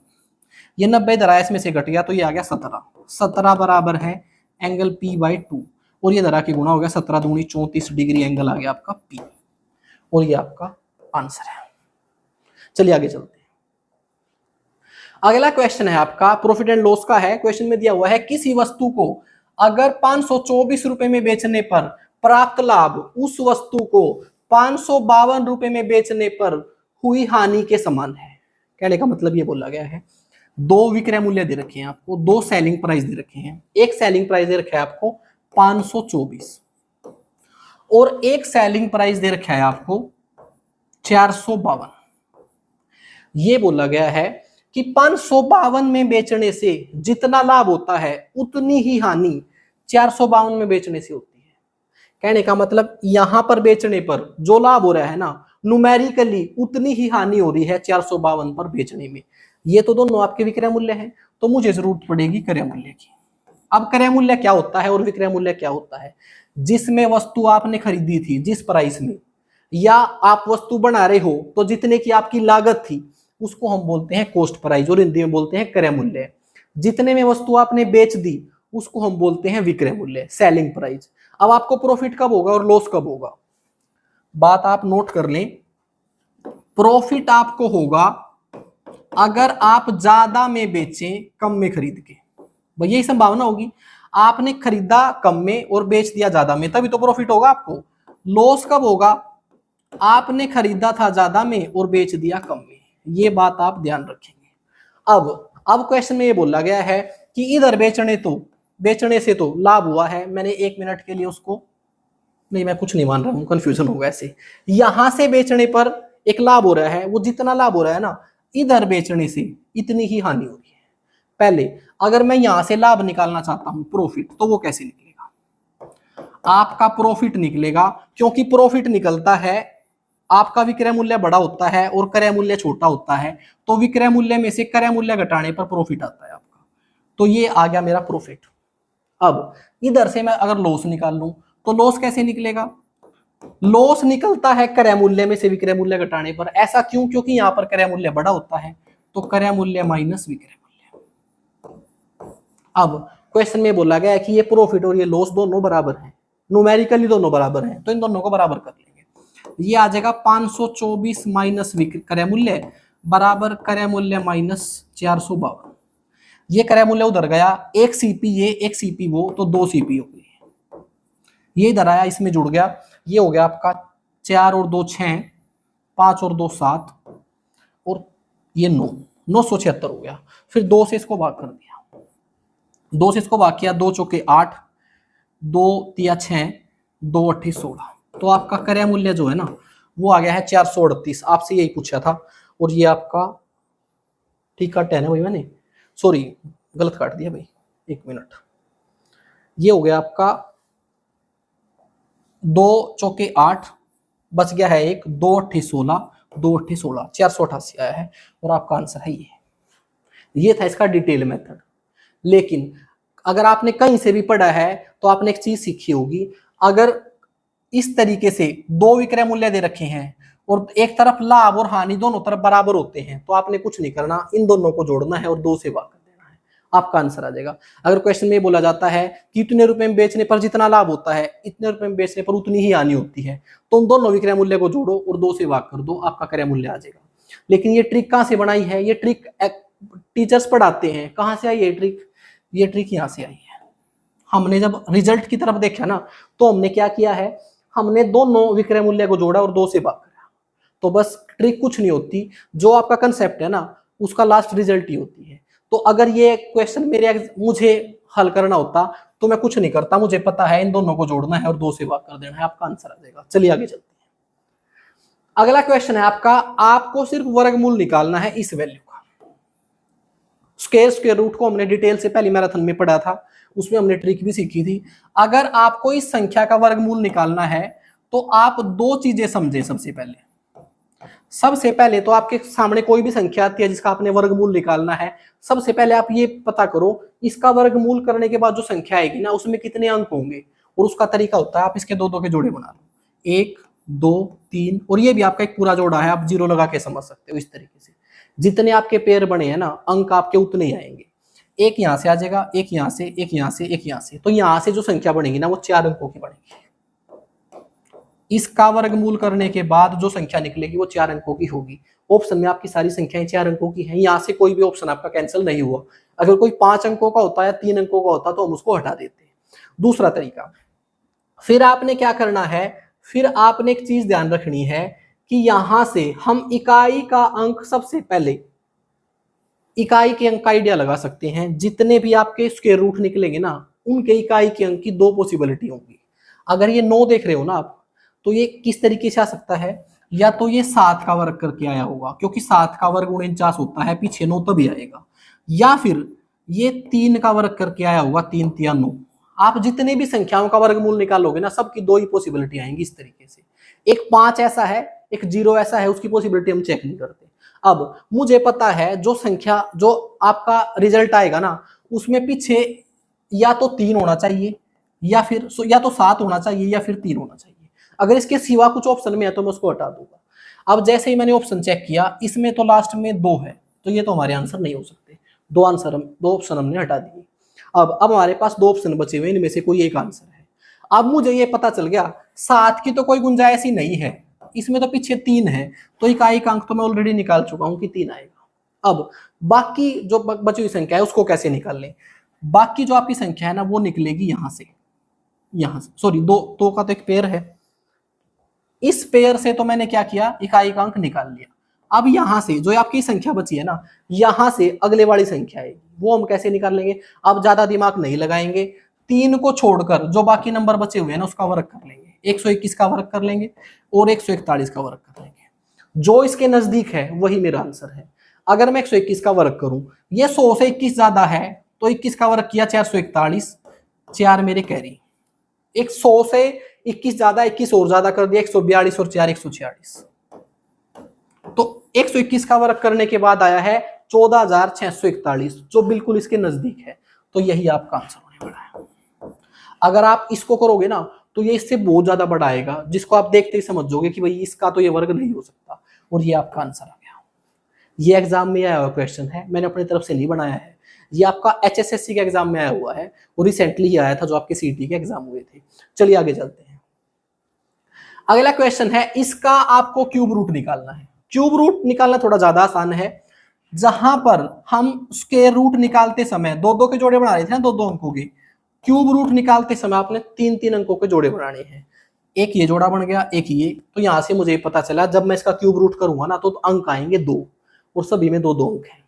ये 90 इधर आया, इसमें से घट गया तो ये आ गया 17, 17 बराबर है एंगल पी बाई 2, और ये धरा की गुणा हो गया, 17 दूनी 34 डिग्री एंगल आ गया आपका पी, और ये आपका आंसर है। चलिए आगे चलते हैं। अगला क्वेश्चन है आपका प्रॉफिट एंड लॉस का है। क्वेश्चन में दिया हुआ है किसी वस्तु को अगर 524 रुपए में बेचने पर प्राप्त लाभ उस वस्तु को 552 रुपए में बेचने पर हुई हानि के समान है। कहने का मतलब ये बोला गया है, दो विक्रय मूल्य दे रखे हैं आपको, दो सेलिंग प्राइस दे रखे हैं, एक सेलिंग प्राइस दे रखा है आपको 524 और एक सेलिंग प्राइस दे रखा है आपको 452। ये बोला गया है कि 552 में बेचने से जितना लाभ होता है उतनी ही हानि 452 में बेचने से होती है। कहने का मतलब यहां पर बेचने पर जो लाभ हो रहा है ना, न्यूमेरिकली उतनी ही हानि हो रही है 452 पर बेचने में। ये तो दोनों आपके विक्रय मूल्य हैं, तो मुझे जरूरत पड़ेगी क्रय मूल्य की। अब क्रय मूल्य क्या होता है और विक्रय मूल्य क्या होता है? जिसमें वस्तु आपने खरीदी थी जिस प्राइस में, या आप वस्तु बना रहे हो तो जितने की आपकी लागत थी उसको हम बोलते हैं कॉस्ट प्राइस और हिंदी में बोलते हैं क्रय मूल्य। जितने में वस्तु आपने बेच दी उसको हम बोलते हैं विक्रय मूल्य, सेलिंग प्राइस। अब आपको प्रॉफिट कब होगा और लॉस कब होगा, बात आप नोट कर लें। प्रॉफिट आपको होगा अगर आप ज्यादा में बेचें कम में खरीद के, भैया यही संभावना होगी। आपने खरीदा कम में और बेच दिया ज्यादा में, तभी तो प्रॉफिट होगा आपको। लॉस कब होगा? आपने खरीदा था ज्यादा में और बेच दिया कम में। ये बात आप ध्यान रखेंगे। अब क्वेश्चन में ये बोला गया है कि इधर बेचने से तो लाभ हुआ है, मैंने 1 मिनट के लिए उसको नहीं, मैं कुछ नहीं मान रहा हूं, कंफ्यूजन होगा ऐसे। यहां से बेचने पर एक लाभ हो रहा है, वो जितना लाभ हो रहा है ना, इधर बेचने से इतनी ही हानि हो रही है। पहले अगर मैं यहां से लाभ निकालना चाहता हूं प्रॉफिट, तो वो कैसे निकलेगा? आपका प्रॉफिट निकलेगा, क्योंकि प्रॉफिट निकलता है आपका विक्रय मूल्य बड़ा होता है और क्रय मूल्य छोटा होता है, तो विक्रय मूल्य में से क्रय मूल्य घटाने पर प्रॉफिट आता है आपका। तो ये आ गया मेरा प्रॉफिट। अब इधर से मैं अगर लॉस निकाल लूं तो लॉस कैसे निकलेगा? लॉस निकलता है क्रय मूल्य में से विक्रय मूल्य घटाने पर। ऐसा क्यों? क्योंकि यहां पर क्रय मूल्य बड़ा होता है, तो क्रय मूल्य माइनस विक्रय मूल्य। अब क्वेश्चन में बोला गया है कि ये प्रॉफिट और ये लॉस दोनों बराबर हैं, न्यूमेरिकली दोनों बराबर हैं, तो इन दोनों को बराबर कर लेंगे। ये आ जाएगा 524 माइनस क्रय मूल्य बराबर क्रय मूल्य माइनस 452। ये क्रय मूल्य उधर गया, एक सीपी ये एक सीपी वो, तो 2 सीपी हो गई। ये इधर आया, इसमें जुड़ गया, ये हो गया आपका 4 और 2 6, 5 और 2 7, और ये 976 हो गया। फिर 2 से इसको भाग कर दिया, 2 से इसको भाग किया, 2 चौके 8, 2 तिया 6, 2 8 16, तो आपका क्रय मूल्य जो है ना वो आ गया है 438। आपसे यही पूछा था। और ये आपका ठीक काटा है ना भाई, मैंने सॉरी गलत काट दिया भाई, 1 मिनट। ये हो गया आपका 2 चौके 8, बच गया है 1, 2 8 16, 2 8 16, 488 आया है, और आपका आंसर है ये था इसका डिटेल मेथड। लेकिन अगर आपने कहीं से भी पढ़ा है तो आपने एक चीज सीखी होगी, अगर इस तरीके से 2 विक्रय मूल्य दे रखे हैं और एक तरफ लाभ और हानि दोनों तरफ बराबर होते हैं, तो आपने कुछ नहीं करना, इन दोनों को जोड़ना है और 2 से भाग कर देना है। आपका आंसर आ जाएगा। अगर क्वेश्चन में बोला जाता है कि इतने रुपए में बेचने पर जितना लाभ होता है, इतने रुपए में बेचने पर उतनी ही हानि होती है, तो उन दोनों विक्रय मूल्य को जोड़ो और 2 से भाग कर दो, आपका क्रय मूल्य आ जाएगा। लेकिन ये ट्रिक कहाँ से बनाई है? ये ट्रिक टीचर्स पढ़ाते हैं। कहाँ से आई ये ट्रिक? ये ट्रिक यहाँ से आई है। हमने जब रिजल्ट की तरफ देखा ना, तो हमने क्या किया है, हमने दोनों विक्रय मूल्य को जोड़ा और 2 से भाग करा। तो बस ट्रिक कुछ नहीं होती, जो आपका कंसेप्ट है ना, उसका लास्ट रिजल्ट ही होती है। तो अगर ये क्वेश्चन मुझे हल करना होता तो मैं कुछ नहीं करता, मुझे पता है इन दोनों को जोड़ना है और 2 से भाग कर देना है, आपका आंसर आ जाएगा। चलिए आगे चलते हैं। अगला क्वेश्चन है आपका, आपको सिर्फ वर्गमूल निकालना है इस वैल्यू का। स्क्वायर रूट को हमने डिटेल से पहली मैराथन में पढ़ा था, उसमें हमने ट्रिक भी सीखी थी। अगर आपको इस संख्या का वर्गमूल निकालना है तो आप 2 चीजें समझे। सबसे पहले तो आपके सामने कोई भी संख्या आती है जिसका आपने वर्गमूल निकालना है, सबसे पहले आप ये पता करो इसका वर्गमूल करने के बाद जो संख्या आएगी ना, उसमें कितने अंक होंगे। और उसका तरीका होता है, आप इसके 2 2 के जोड़े बना लो, 1 2 3, और ये भी आपका एक पूरा जोड़ा है, आप 0 लगा के समझ सकते हो। इस तरीके से जितने आपके पेयर बने हैं ना, अंक आपके उतने ही आएंगे। एक यहाँ से आ जाएगा, एक यहाँ से, एक यहाँ से, एक यहाँ से, तो यहाँ से जो संख्या बनेगी ना, वो 4 अंकों की बनेगी। इसका वर्गमूल करने के बाद जो संख्या निकलेगी वो 4 अंकों की होगी। ऑप्शन में आपकी सारी संख्याएं 4 अंकों की हैं, यहाँ से कोई भी ऑप्शन आपका कैंसिल नहीं हुआ। अगर कोई 5 अंकों का होता है, 3 अंकों का होता तो हम उसको हटा देते। दूसरा तरीका, फिर आपने क्या करना है, फिर आपने एक चीज ध्यान रखनी है कि यहां से हम इकाई का अंक, सबसे पहले इकाई के अंक का आइडिया लगा सकते हैं। जितने भी आपके स्क्वायर रूट निकलेंगे ना, उनके इकाई के अंक की 2 पॉसिबिलिटी होंगी। अगर ये 9 देख रहे हो ना आप, तो ये किस तरीके से आ सकता है, या तो ये 7 का वर्ग करके आया होगा, क्योंकि 7 का वर्ग 49 होता है, पीछे 9 तभी आएगा। या फिर ये 3 का वर्ग करके आया होगा, 3 3 9। आप जितने भी संख्याओं का वर्गमूल निकालोगे ना, सबकी 2 ही पॉसिबिलिटी आएंगी इस तरीके से। एक 5 ऐसा है, एक 0 ऐसा है, उसकी पॉसिबिलिटी हम चेक नहीं करते। अब मुझे पता है जो संख्या, जो आपका रिजल्ट आएगा ना, उसमें पीछे या तो 3 होना चाहिए, या फिर या तो 7 होना चाहिए, या फिर 3 होना चाहिए। अगर इसके सिवा कुछ ऑप्शन में है तो मैं उसको हटा दूंगा। अब जैसे ही मैंने ऑप्शन चेक किया, इसमें तो लास्ट में 2 है, तो ये तो हमारे आंसर नहीं हो सकते। 2 ऑप्शन हमने हटा दिए। अब हमारे पास 2 ऑप्शन बचे हुए, इनमें से कोई एक आंसर है। अब मुझे ये पता चल गया 7 की तो कोई गुंजाइश ही नहीं है, इसमें तो पीछे 3 है, तो इकाई का अंक तो मैं ऑलरेडी निकाल चुका हूं कि 3 आएगा। अब बाकी जो बची हुई संख्या है उसको कैसे निकाल लें। बाकी जो आपकी संख्या है ना, वो निकलेगी यहां से, सॉरी, 2 का तो एक पेयर है, इस पेयर से तो मैंने क्या किया, इकाई का अंक निकाल लिया। अब यहां से जो आपकी संख्या बची है ना, यहां से अगले वाली संख्या आएगी, वो हम कैसे निकाल लेंगे। अब ज्यादा दिमाग नहीं लगाएंगे, 3 को छोड़कर जो बाकी नंबर बचे हुए हैं ना, उसका वर्ग कर लेंगे। 121 का वर्ग कर लेंगे और 141 का वर्ग कर लेंगे। जो इसके नजदीक है वही मेरा आंसर है। अगर मैं 121 का वर्ग करूं, ये 100 से 21 ज्यादा है, तो 21 का वर्ग किया 441, 4 मेरे कैरी। 100 से 21 ज्यादा, 21 और ज्यादा कर दिया, 142 और 4 146। तो 121 का वर्ग करने के बाद आया है 14,641, जो बिल्कुल इसके नजदीक है। तो यही आपका आंसर होने वाला है। अगर आप इसको करोगे ना, तो ये इससे बहुत ज्यादा बड़ा आएगा, जिसको आप देखते ही समझोगे कि भाई इसका तो ये वर्ग नहीं हो सकता, और ये आपका आंसर आ गया। ये एग्जाम में आया हुआ क्वेश्चन है, मैंने अपनी तरफ से नहीं बनाया है। ये आपका HSSC के एग्जाम में आया हुआ है, और रिसेंटली ही आया था जो आपके CT के एग्जाम हुए थे। चलिए आगे चलते हैं। अगला क्वेश्चन है, इसका आपको क्यूब रूट निकालना है। क्यूब रूट निकालना थोड़ा ज्यादा आसान है। जहां पर हम स्क्वायर रूट निकालते समय 2 2 के जोड़े बना रहे थे ना, 2 2 अंकों के, क्यूब रूट निकालते समय आपने 3 3 अंकों के जोड़े बनाने हैं। एक ये जोड़ा बन गया, एक ये, तो यहां से मुझे पता चला जब मैं इसका क्यूब रूट करूंगा ना, तो अंक आएंगे 2, और सभी में 2 2 अंक हैं।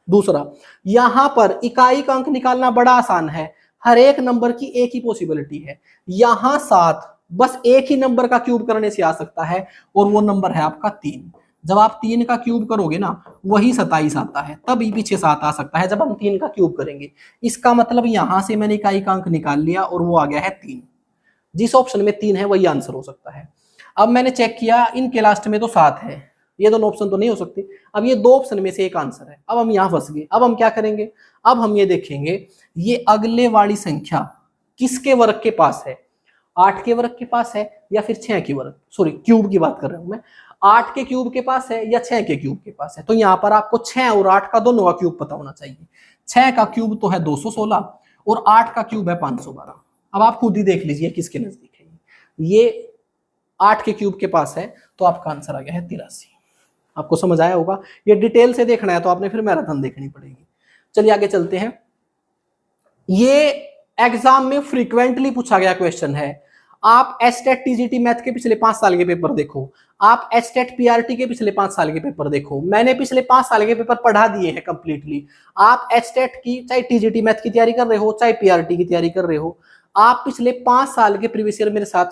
दूसरा, यहां पर इकाई का अंक निकालना बड़ा आसान है, हर एक नंबर की एक ही पॉसिबिलिटी है। यहां 7 बस एक ही नंबर का क्यूब करने से आ सकता है, और वो नंबर है आपका 3। जब आप 3 का क्यूब करोगे ना, वही 27 आता है, तभी पीछे 7 आ सकता है जब हम 3 का क्यूब करेंगे। इसका मतलब यहां से मैंने इकाई का अंक निकाल लिया, और वो आ गया है 3। जिस ऑप्शन में 3 है वही आंसर हो सकता है। अब मैंने चेक किया, इनके लास्ट में तो 7 है, ये दोनों ऑप्शन तो नहीं हो सकते। अब ये 2 ऑप्शन में से एक आंसर है। अब हम यहां फंस गए। अब हम क्या करेंगे, अब हम ये देखेंगे ये अगले वाली संख्या किसके वर्ग के पास है, 8 के वर्ग के पास है या फिर 6 के वर्ग, सॉरी क्यूब की बात कर रहा हूं मैं, 8 के क्यूब के पास है या 6 के क्यूब के पास है। तो यहां पर आपको 6 और 8 का दोनों का क्यूब पता होना चाहिए। 6 का क्यूब तो है 216 और 8 का क्यूब है 512। अब आप खुद ही देख लीजिए किसके नजदीक है। ये 8 के क्यूब के पास है, तो आपका आंसर आ गया है 83। आपको समझ आया होगा। ये डिटेल से देखना है तो आपने फिर मैराथन देखनी पड़ेगी। चलिए आगे चलते हैं। ये एग्जाम में फ्रीक्वेंटली पूछा गया क्वेश्चन है। आप एचटेट टीजीटी मैथ के पिछले 5 साल के पेपर देखो, आप एचटेट पीआरटी के पिछले 5 साल के पेपर देखो। मैंने पिछले 5 साल के पेपर पढ़ा दिए हैं कंप्लीटली। आप एचटेट की चाहे टीजीटी मैथ की तैयारी कर रहे हो, चाहे पीआरटी की तैयारी कर रहे हो, आप पिछले 5 साल के प्रीवियस ईयर मेरे साथ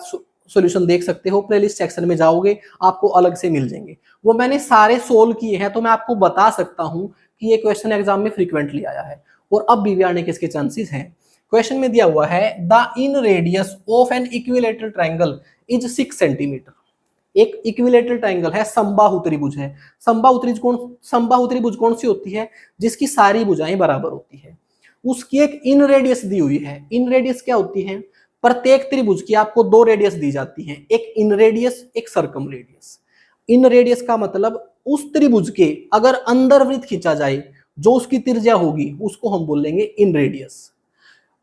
सॉल्यूशन देख सकते हो। प्लेलिस्ट सेक्शन में जाओगे आपको अलग से मिल जाएंगे, वो मैंने सारे सोल्व किए हैं। तो मैं आपको बता सकता हूं कि ये क्वेश्चन एग्जाम में फ्रीक्वेंटली आया है और अब भी आने के इसके चांसेस हैं। क्वेश्चन में दिया हुआ है the in radius of an equilateral triangle is 6 centimetre. एक इक्विलेटरल ट्रायंगल है, समबाहु त्रिभुज है। समबाहु त्रिभुज कौन सी होती है? जिसकी सारी भुजाएं बराबर होती है। उसकी एक इन रेडियस दी हुई है। इन रेडियस क्या होती है? प्रत्येक त्रिभुज की आपको 2 रेडियस दी जाती हैं, एक इन रेडियस, एक सर्कम रेडियस। इन रेडियस का मतलब उस त्रिभुज के अगर अंदर वृत्त खींचा जाए जो उसकी त्रिज्या होगी उसको हम बोलेंगे इन रेडियस,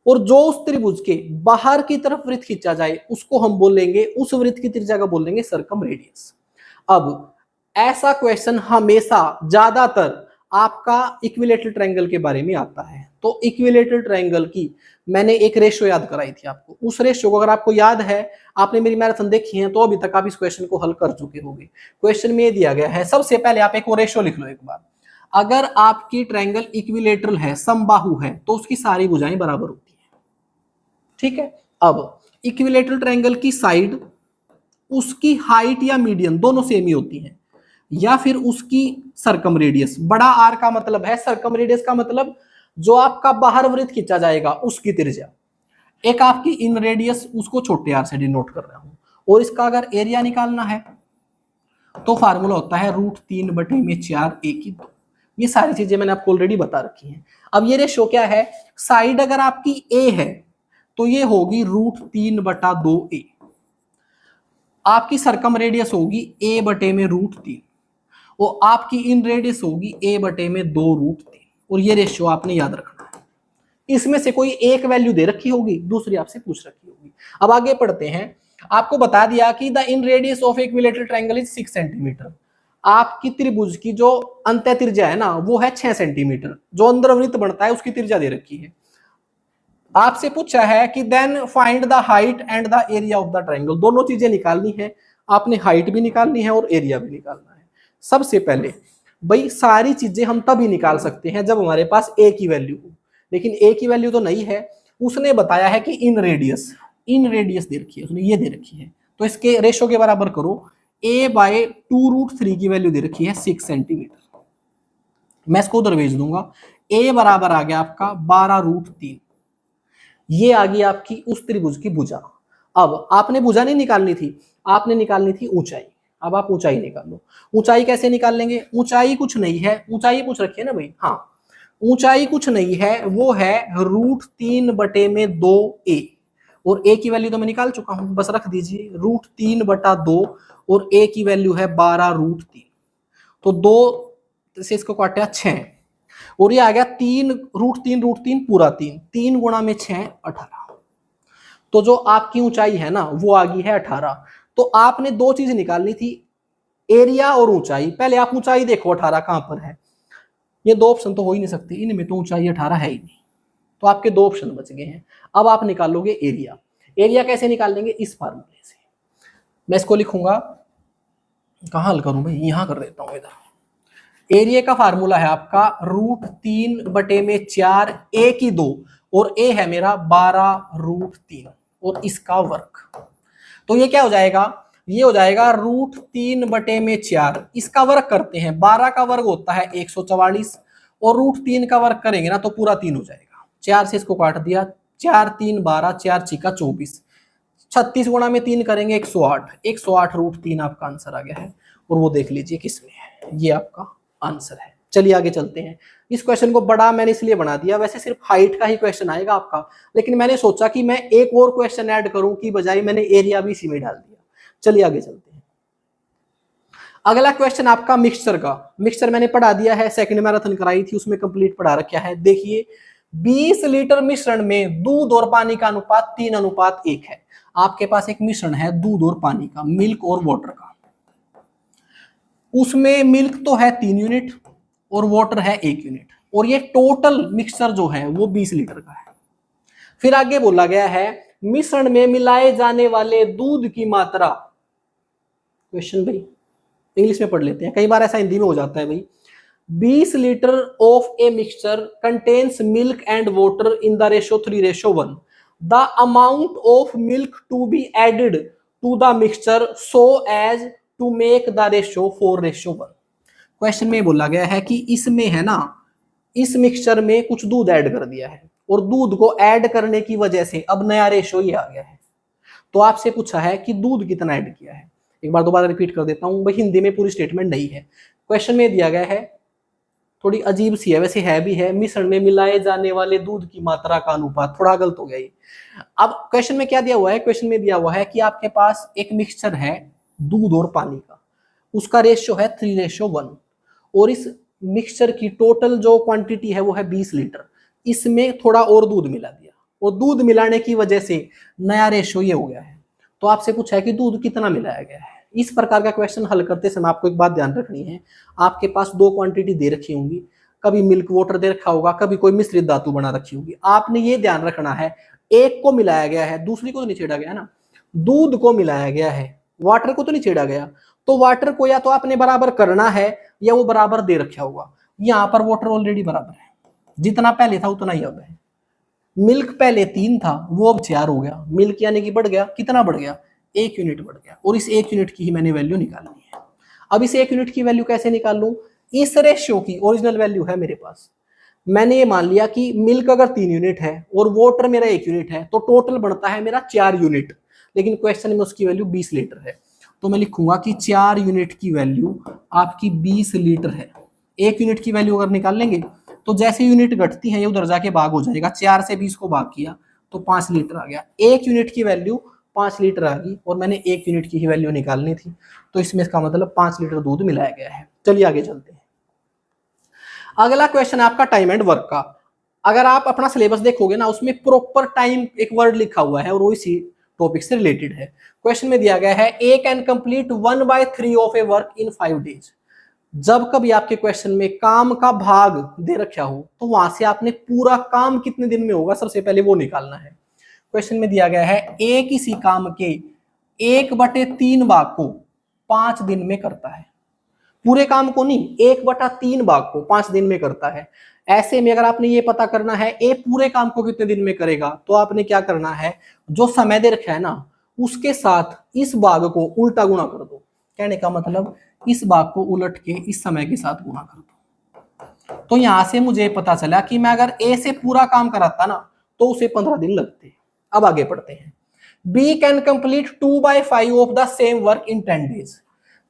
और जो उस त्रिभुज के बाहर की तरफ वृत्त खींचा जाए उसको हम बोलेंगे, उस वृत्त की त्रिज्या का बोलेंगे सर्कम रेडियस। अब ऐसा क्वेश्चन हमेशा ज्यादातर आपका इक्विलेटरल ट्रायंगल के बारे में आता है। तो इक्विलेटरल ट्रायंगल की मैंने एक रेशियो याद कराई थी आपको। उस रेशियो को अगर आपको याद है, आपने मेरी मैराथन देखी है, तो अभी तक आप इस क्वेश्चन को हल कर चुके होंगे। क्वेश्चन में ये दिया गया है, सबसे पहले आप एक और रेशियो लिख लो एक बार। अगर आपकी ट्रायंगल इक्विलेटरल है, समबाहु है, तो उसकी सारी भुजाएं बराबर होती है। ठीक है। अब इक्विलेटरल ट्रायंगल की साइड, उसकी हाइट या मीडियन दोनों सेम ही होती है, या फिर उसकी सर्कम रेडियस। बड़ा आर का मतलब है, सर्कम रेडियस का मतलब जो आपका बाहर वृत्त खींचा जाएगा उसकी त्रिज्या। एक आपकी इन रेडियस, उसको छोटे आर से डिनोट कर रहा हूं। और इसका अगर एरिया निकालना है तो फार्मूला होता है √3/4 ये सारी चीजें मैंने आपको ऑलरेडी बता रखी हैं। अब ये रेशो क्या है? साइड अगर आपकी ए है तो ये होगी √3/2a। आपकी सर्कम रेडियस होगी a/√3 और आपकी इन रेडियस होगी a/2√3। और ये रेशियो आपने याद रखना है। इसमें से कोई एक वैल्यू दे रखी होगी, दूसरी आपसे पूछ रखी होगी। अब आगे पढ़ते हैं। आपको बता दिया कि the in radius of equilateral triangle is 6 centimetre. आपकी त्रिभुज की जो अंत्य त्रिज्या है ना वो है 6 सेंटीमीटर। जो अंदर वृत्त बनता है उसकी त्रिज्या दे रखी है। आपसे पूछा है कि then find the height and the area of the triangle. दोनों चीजें निकालनी है, आपने हाइट भी निकालनी है और एरिया भी निकालना है। सबसे पहले भाई सारी चीजें हम तभी निकाल सकते हैं जब हमारे पास ए की वैल्यू हो, लेकिन ए की वैल्यू तो नहीं है। उसने बताया है कि इन रेडियस दे रखी है, उसने ये दे रखी है, तो इसके रेशो के बराबर करो। a/2√3 की वैल्यू दे रखी है 6 सेंटीमीटर। मैं इसको उधर भेज दूंगा। a बराबर आ गया आपका 12√3। ये आ गई आपकी उस त्रिभुज की भुजा। अब आपने भुजा नहीं निकालनी थी, आपने निकालनी थी ऊंचाई। अब आप ऊंचाई निकाल लो। ऊंचाई कैसे निकाल लेंगे? ऊंचाई कुछ नहीं है, ऊंचाई पूछ रखी है ना भाई। हाँ, ऊंचाई कुछ नहीं है, वो है √3/2a। और a की वैल्यू तो मैं निकाल चुका हूं, बस रख दीजिए √3/2 और a की वैल्यू है 12√3। तो 2 से इसको काटा 6 और ये आ गया 3√3 पूरा 3 गुणा में 6 18। तो जो आपकी ऊंचाई है ना वो आ गई है 18। तो आपने 2 चीज निकालनी थी, एरिया और ऊंचाई। पहले आप ऊंचाई देखो 18 कहां पर है। ये 2 ऑप्शन तो हो ही नहीं सकते, इनमें तो ऊंचाई 18 है ही नहीं। तो आपके 2 ऑप्शन बच गए हैं। अब आप निकालोगे एरिया। एरिया कैसे निकाल लेंगे? इस फार्मूले से। मैं इसको लिखूंगा, कहां हल करूं भाई, यहां कर देता हूं इधर। एरिया का फार्मूला है आपका √3/4 a की 2 और a है मेरा 12√3 और इसका वर्ग। तो ये क्या हो जाएगा? ये हो जाएगा √3/4। इसका वर्ग करते हैं, 12 का वर्ग होता है 144 और √3 का वर्ग करेंगे ना तो पूरा 3 हो जाएगा। 4 से इसको काट दिया, 4 3 12, 4 6 24, 36 गुणा में 3 करेंगे 108। 108 √3 आपका आंसर आ गया है। और वो देख लीजिए किसमें है, ये आपका आंसर है। चलिए आगे चलते हैं। इस क्वेश्चन को बड़ा मैंने इसलिए बना दिया, वैसे सिर्फ हाइट का ही क्वेश्चन आएगा आपका, लेकिन मैंने सोचा कि मैं एक और क्वेश्चन ऐड करूं की बजाय मैंने एरिया भी इसी में डाल दिया। चलिए आगे चलते हैं। अगला क्वेश्चन आपका मिक्सचर का। मिक्सचर मैंने पढ़ा दिया है, सेकंड मैराथन कराई थी उसमें कंप्लीट पढ़ा रखा है। देखिए 20 लीटर मिश्रण में दूध और पानी का अनुपात 3:1 है। आपके पास एक मिश्रण है दूध और पानी का, मिल्क और वाटर का। उसमें मिल्क तो है 3 यूनिट और वाटर है 1 यूनिट, और ये टोटल मिक्सचर जो है वो 20 लीटर का है। फिर आगे बोला गया है मिश्रण में मिलाए जाने वाले दूध की मात्रा। क्वेश्चन भाई इंग्लिश में पढ़ लेते हैं, कई बार ऐसा हिंदी में हो जाता है भाई। 20 litre of a mixture contains milk and water in the ratio 3:1। The amount of milk to be added to the mixture so as to make the ratio 4:1। Question में बोला गया है कि इसमें है ना, इस मिक्सचर में कुछ दूध ऐड कर दिया है और दूध को ऐड करने की वजह से अब नया रेशो ये आ गया है। तो आपसे पूछा है कि दूध कितना ऐड किया है। एक बार दोबारा रिपीट कर देता हूं भाई, हिंदी में पूरी स्टेटमेंट नहीं है। क्वेश्चन में दिया गया है, थोड़ी अजीब सी है, वैसे है भी है, मिश्रण में मिलाए जाने वाले दूध की मात्रा का अनुपात। थोड़ा गलत हो गया ये। अब क्वेश्चन में क्या दिया हुआ है, क्वेश्चन में दिया हुआ है कि आपके पास एक मिक्सचर है दूध और पानी का, उसका रेशियो है 3:1, और इस मिक्सचर की टोटल जो क्वांटिटी है वो है 20 लीटर। इसमें थोड़ा और दूध मिला दिया, और दूध मिलाने की वजह से नया रेशियो ये हो गया है। तो आपसे पूछा है कि दूध कितना मिलाया गया है। इस प्रकार का क्वेश्चन हल करते समय आपको एक बात ध्यान रखनी है, आपके पास दो क्वांटिटी दे रखी होंगी, कभी मिल्क वाटर दे रखा होगा, कभी कोई मिश्रित धातु बना रखी होगी। आपने ये ध्यान रखना है एक को मिलाया गया है, दूसरी को तो नहीं छेड़ा गया ना। दूध को मिलाया गया है, वाटर को तो नहीं छेड़ा गया। तो वाटर को या तो आपने बराबर करना है या वो बराबर दे रखा होगा। यहाँ पर वाटर ऑलरेडी बराबर है, जितना पहले था उतना ही अब है। मिल्क पहले 3 था, वो अब 4 हो गया। मिल्क यानी कि बढ़ गया, कितना बढ़ गया, 1 यूनिट बढ़ गया, और इस 1 यूनिट की ही मैंने वैल्यू निकालनी है। अब इस 1 यूनिट की वैल्यू कैसे निकाल लूं, इस रेशियो की ओरिजिनल वैल्यू है मेरे पास। मैंने ये मान लिया कि मिल्क अगर 3 यूनिट है और वाटर मेरा 1 यूनिट है, तो टोटल बनता है मेरा 4 यूनिट। लेकिन क्वेश्चन में उसकी वैल्यू 20 लीटर है, तो मैं लिखूंगा कि 4 यूनिट की वैल्यू आपकी 20 लीटर है। 1 यूनिट की वैल्यू अगर निकाल लेंगे तो जैसे यूनिट घटती है ये उधर जाके भाग हो जाएगा। 4 से 20 को भाग किया तो 5 लीटर आ गया। 1 यूनिट की वैल्यू 5 लीटर आ गई, और मैंने 1 यूनिट की ही वैल्यू निकालनी थी, तो इसमें इसका मतलब 5 लीटर दूध मिलाया गया है। चलिए आगे चलते हैं। अगला क्वेश्चन आपका टाइम एंड वर्क का। अगर आप अपना सिलेबस देखोगे ना, उसमें प्रॉपर टाइम एक वर्ड लिखा हुआ है और वो इसी टॉपिक से रिलेटेड है। क्वेश्चन में दिया गया है A can complete 1/3 of a work in 5 days. जब कभी आपके क्वेश्चन में काम का भाग दे रखा हो तो वहां से आपने पूरा काम कितने दिन में होगा सबसे पहले वो निकालना है। क्वेश्चन में दिया गया है ए किसी काम के 1/3 भाग को 5 दिन में करता है। पूरे काम को नहीं, 1/3 भाग को 5 दिन में करता है। ऐसे में अगर आपने ये पता करना है ए पूरे काम को कितने दिन में करेगा, तो आपने क्या करना है, जो समय दे रखा है ना उसके साथ इस भाग को उल्टा गुणा कर दो। कहने का मतलब इस भाग को उलट के इस समय के साथ गुणा कर दो। तो यहां से मुझे पता चला कि मैं अगर ए से पूरा काम कराता ना तो उसे 15 दिन लगते। अब आगे पढ़ते हैं। B can complete 2/5 of the same work in 10 days.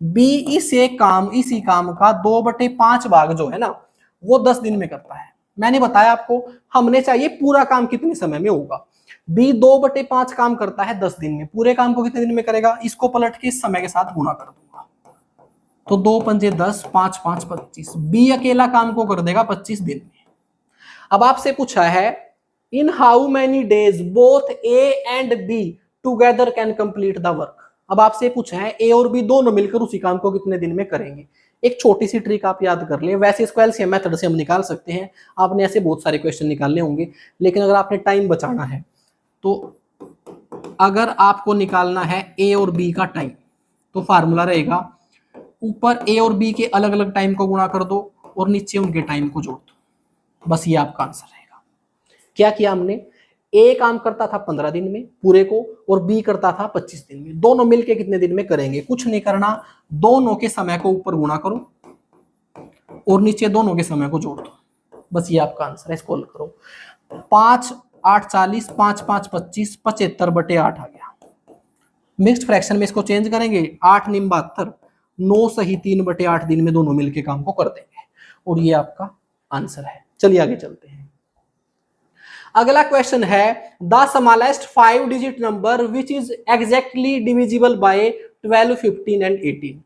B इसी काम का 2/5 भाग जो है ना वो 10 दिन में करता है। मैंने बताया आपको हमने चाहिए पूरा काम कितने समय में होगा। बी 2/5 काम करता है 10 दिन में, पूरे काम को कितने दिन में करेगा, इसको पलट के इस समय के साथ गुणा कर दूंगा। तो 2 पंजे 10, 5 5 25। बी अकेला काम को कर देगा 25 दिन में। अब आपसे पूछा है in how many days both A and be together can complete the work. अब आपसे पूछा है ए और बी दोनों मिलकर उसी काम को कितने दिन में करेंगे। एक छोटी सी ट्रिक आप याद कर लें, वैसे इसको एलसीएम मेथड से हम निकाल सकते हैं, आपने ऐसे बहुत सारे क्वेश्चन निकालने होंगे, लेकिन अगर आपने टाइम बचाना है तो अगर आपको निकालना है ए और बी का टाइम, तो फार्मूला रहेगा ऊपर ए और बी के अलग अलग टाइम को गुणा कर दो और नीचे उनके टाइम को जोड़ दो। बस ये आपका आंसर रहेगा। क्या किया हमने, ए काम करता था 15 दिन में पूरे को और बी करता था 25 दिन में। दोनों मिलके कितने दिन में करेंगे, कुछ नहीं करना, दोनों के समय को ऊपर गुणा करो और नीचे दोनों के समय को जोड़ दो। बस ये आपका आंसर है। इसको हल करो। 5 8 40, 5 5 25, 75/8 आ गया। मिक्स्ड फ्रैक्शन में इसको चेंज करेंगे, 8 9 72, 9 सही 3/8 दिन में दोनों मिलके काम को कर देंगे, और ये आपका आंसर है। चलिए आगे चलते हैं। अगला क्वेश्चन है the smallest 5 digit number which is exactly divisible by 12, 15 and 18।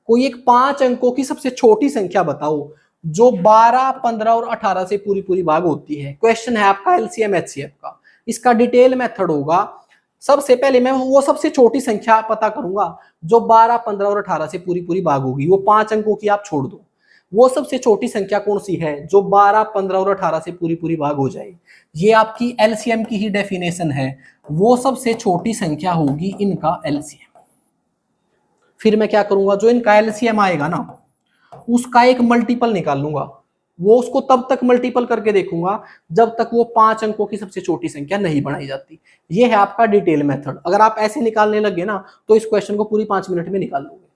कोई एक 5 अंकों की सबसे छोटी संख्या बताओ जो 12, 15 और 18 से पूरी पूरी भाग होती है। क्वेश्चन है आपका एलसीएम एचसीएफ का। इसका डिटेल मेथड होगा, सबसे पहले मैं वो सबसे छोटी संख्या पता करूंगा जो 12, 15 और 18 से पूरी पूरी भाग होगी। वो 5 अंकों की आप छोड़ दो, वो सबसे छोटी संख्या कौन सी है जो 12, 15 और 18 से पूरी पूरी भाग हो जाए। ये आपकी एलसीएम की ही डेफिनेशन है। वो सबसे छोटी संख्या होगी इनका एलसीएम। फिर मैं क्या करूंगा, जो इनका एलसीएम आएगा ना उसका एक मल्टीपल निकाल लूंगा। वो उसको तब तक मल्टीपल करके देखूंगा जब तक वो 5 अंकों की सबसे छोटी संख्या नहीं बनाई जाती। ये है आपका डिटेल मेथड। अगर आप ऐसे निकालने लगे ना तो इस क्वेश्चन को पूरी 5 मिनट में निकाल लोगे,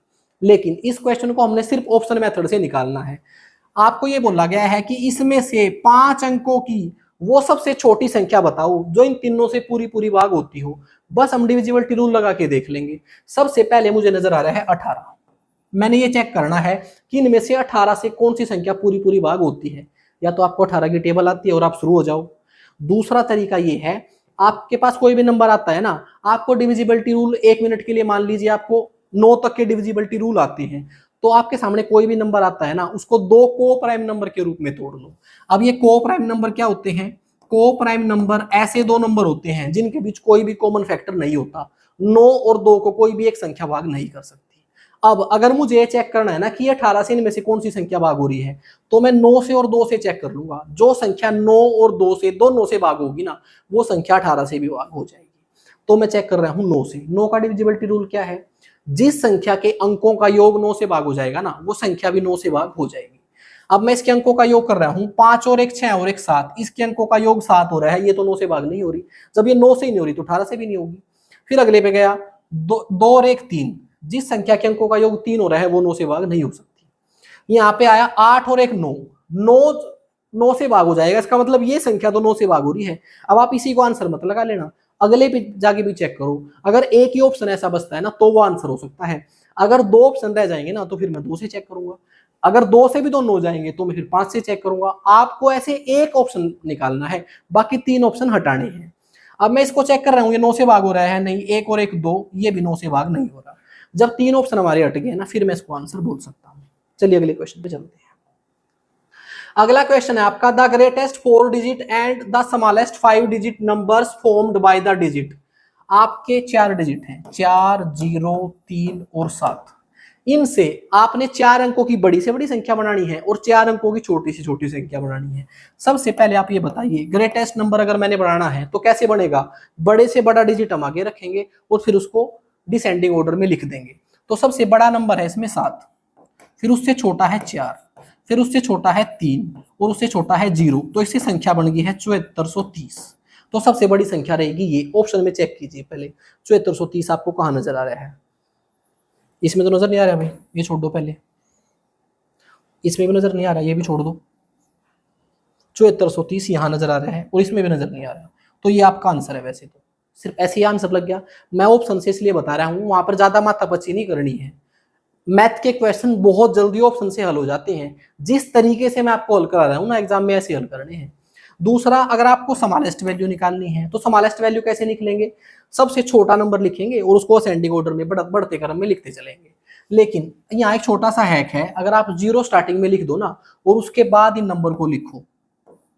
लेकिन इस क्वेश्चन को हमने सिर्फ ऑप्शन मेथड से निकालना है। आपको ये बोला गया है कि इसमें से 5 अंकों की वो सबसे छोटी संख्या बताओ जो इन तीनों से पूरी पूरी भाग होती हो। बस हम डिविजिबिलिटी रूल लगा के देख लेंगे। सबसे पहले मुझे नजर आ रहा है 18। मैंने ये चेक करना है कि इनमें से 18 से कौन सी संख्या पूरी पूरी भाग होती है। या तो आपको 18 की टेबल आती है और आप शुरू हो जाओ। दूसरा तरीका ये है, आपके पास कोई भी नंबर आता है ना, आपको डिविजिबिलिटी रूल 1 मिनट के लिए मान लीजिए आपको 9 तक के डिविजिबिलिटी रूल आते हैं, तो आपके सामने कोई भी नंबर आता है ना उसको 2 को प्राइम नंबर के रूप में तोड़ लो। अब ये को प्राइम नंबर क्या होते हैं? को प्राइम नंबर ऐसे दो नंबर होते हैं जिनके बीच कोई भी कॉमन फैक्टर नहीं होता। 9 और 2 को कोई भी एक संख्या भाग नहीं कर सकती। अब अगर मुझे चेक करना है ना कि 18 से इनमें से कौन सी संख्या भाग हो रही है, तो मैं 9 से और 2 से चेक कर लूंगा। जो संख्या 9 और 2 से दोनों से भाग होगी ना वो संख्या 18 से भी भाग हो जाएगी। तो मैं चेक कर रहा हूं 9 से। 9 का डिविजिबिलिटी रूल क्या है? जिस संख्या के अंकों का योग 9 से भाग हो जाएगा ना वो संख्या भी 9 से भाग हो जाएगी। अब मैं इसके अंकों का योग कर रहा हूं, 5 और 1 6 और 1 7। इसके अंकों का योग 7 हो रहा है, ये तो 9 से भाग नहीं हो रही। जब ये 9 से ही नहीं हो रही तो 18 से भी नहीं होगी। फिर अगले पे गया 2 और 1 3। जिस संख्या के अंकों का योग 3 हो रहा है वो 9 से भाग नहीं हो सकती। यहाँ पे आया 8 और 1 9। 9 से भाग हो जाएगा, इसका मतलब ये संख्या तो 9 से भाग हो रही है। अब आप इसी को आंसर मत लगा लेना, अगले पे जाके भी चेक करो। अगर एक ही ऑप्शन ऐसा बचता है ना तो वो आंसर हो सकता है। अगर 2 ऑप्शन रह जाएंगे ना तो फिर मैं 2 से चेक करूंगा। अगर 2 से भी दोनों हो जाएंगे तो मैं फिर 5 से चेक करूंगा। आपको ऐसे एक ऑप्शन निकालना है, बाकी 3 ऑप्शन हटाने हैं। अब मैं इसको चेक कर रहा हूँ, ये 9 से भाग हो रहा है, नहीं। 1 और 1 2, ये भी 9 से भाग नहीं हो रहा। जब 3 ऑप्शन हमारे हट गए ना फिर मैं इसको आंसर बोल सकता हूँ। चलिए अगले क्वेश्चन पे चलते हैं। अगला क्वेश्चन है आपका, the greatest 4 digit and the smallest 5 digit numbers formed by the digit. आपके 4 डिजिट हैं, 4 0 3 और 7। इनसे आपने 4 अंकों की बड़ी से बड़ी संख्या बनानी है और 4 अंकों की छोटी से छोटी संख्या बनानी है। सबसे पहले आप ये बताइए, ग्रेटेस्ट नंबर अगर मैंने बनाना है तो कैसे बनेगा? बड़े से बड़ा डिजिट हम आगे रखेंगे और फिर उसको डिसेंडिंग ऑर्डर में लिख देंगे। तो सबसे बड़ा नंबर है इसमें 7, फिर उससे छोटा है 4, फिर उससे छोटा है 3 और उससे छोटा है 0। तो इससे संख्या बन गई है 7430। तो सबसे बड़ी संख्या रहेगी ये। ऑप्शन में चेक कीजिए पहले, 7430 आपको कहाँ नजर आ रहा है? इसमें तो नजर नहीं आ रहा भाई, ये छोड़ दो पहले। इसमें भी नजर नहीं आ रहा, ये भी छोड़ दो। 7430 यहाँ नजर आ रहा है और इसमें भी नजर नहीं आ रहा। तो ये आपका आंसर है। वैसे तो सिर्फ ऐसे ही आंसर लग गया, मैं ऑप्शन से इसलिए बता रहा हूँ, वहां पर ज्यादा माथापच्ची नहीं करनी है। मैथ के क्वेश्चन बहुत जल्दी ऑप्शन से हल हो जाते हैं। जिस तरीके से मैं आपको हल करा रहा हूँ ना एग्जाम में, ऐसे हल करने हैं। दूसरा, अगर आपको स्मॉलेस्ट वैल्यू निकालनी है तो स्मॉलेस्ट वैल्यू कैसे निकलेंगे? सबसे छोटा नंबर लिखेंगे और उसको असेंडिंग ऑर्डर में बढ़ते क्रम में लिखते चलेंगे। लेकिन यहाँ एक छोटा सा हैक है, अगर आप 0 स्टार्टिंग में लिख दो ना और उसके बाद इन नंबर को लिखो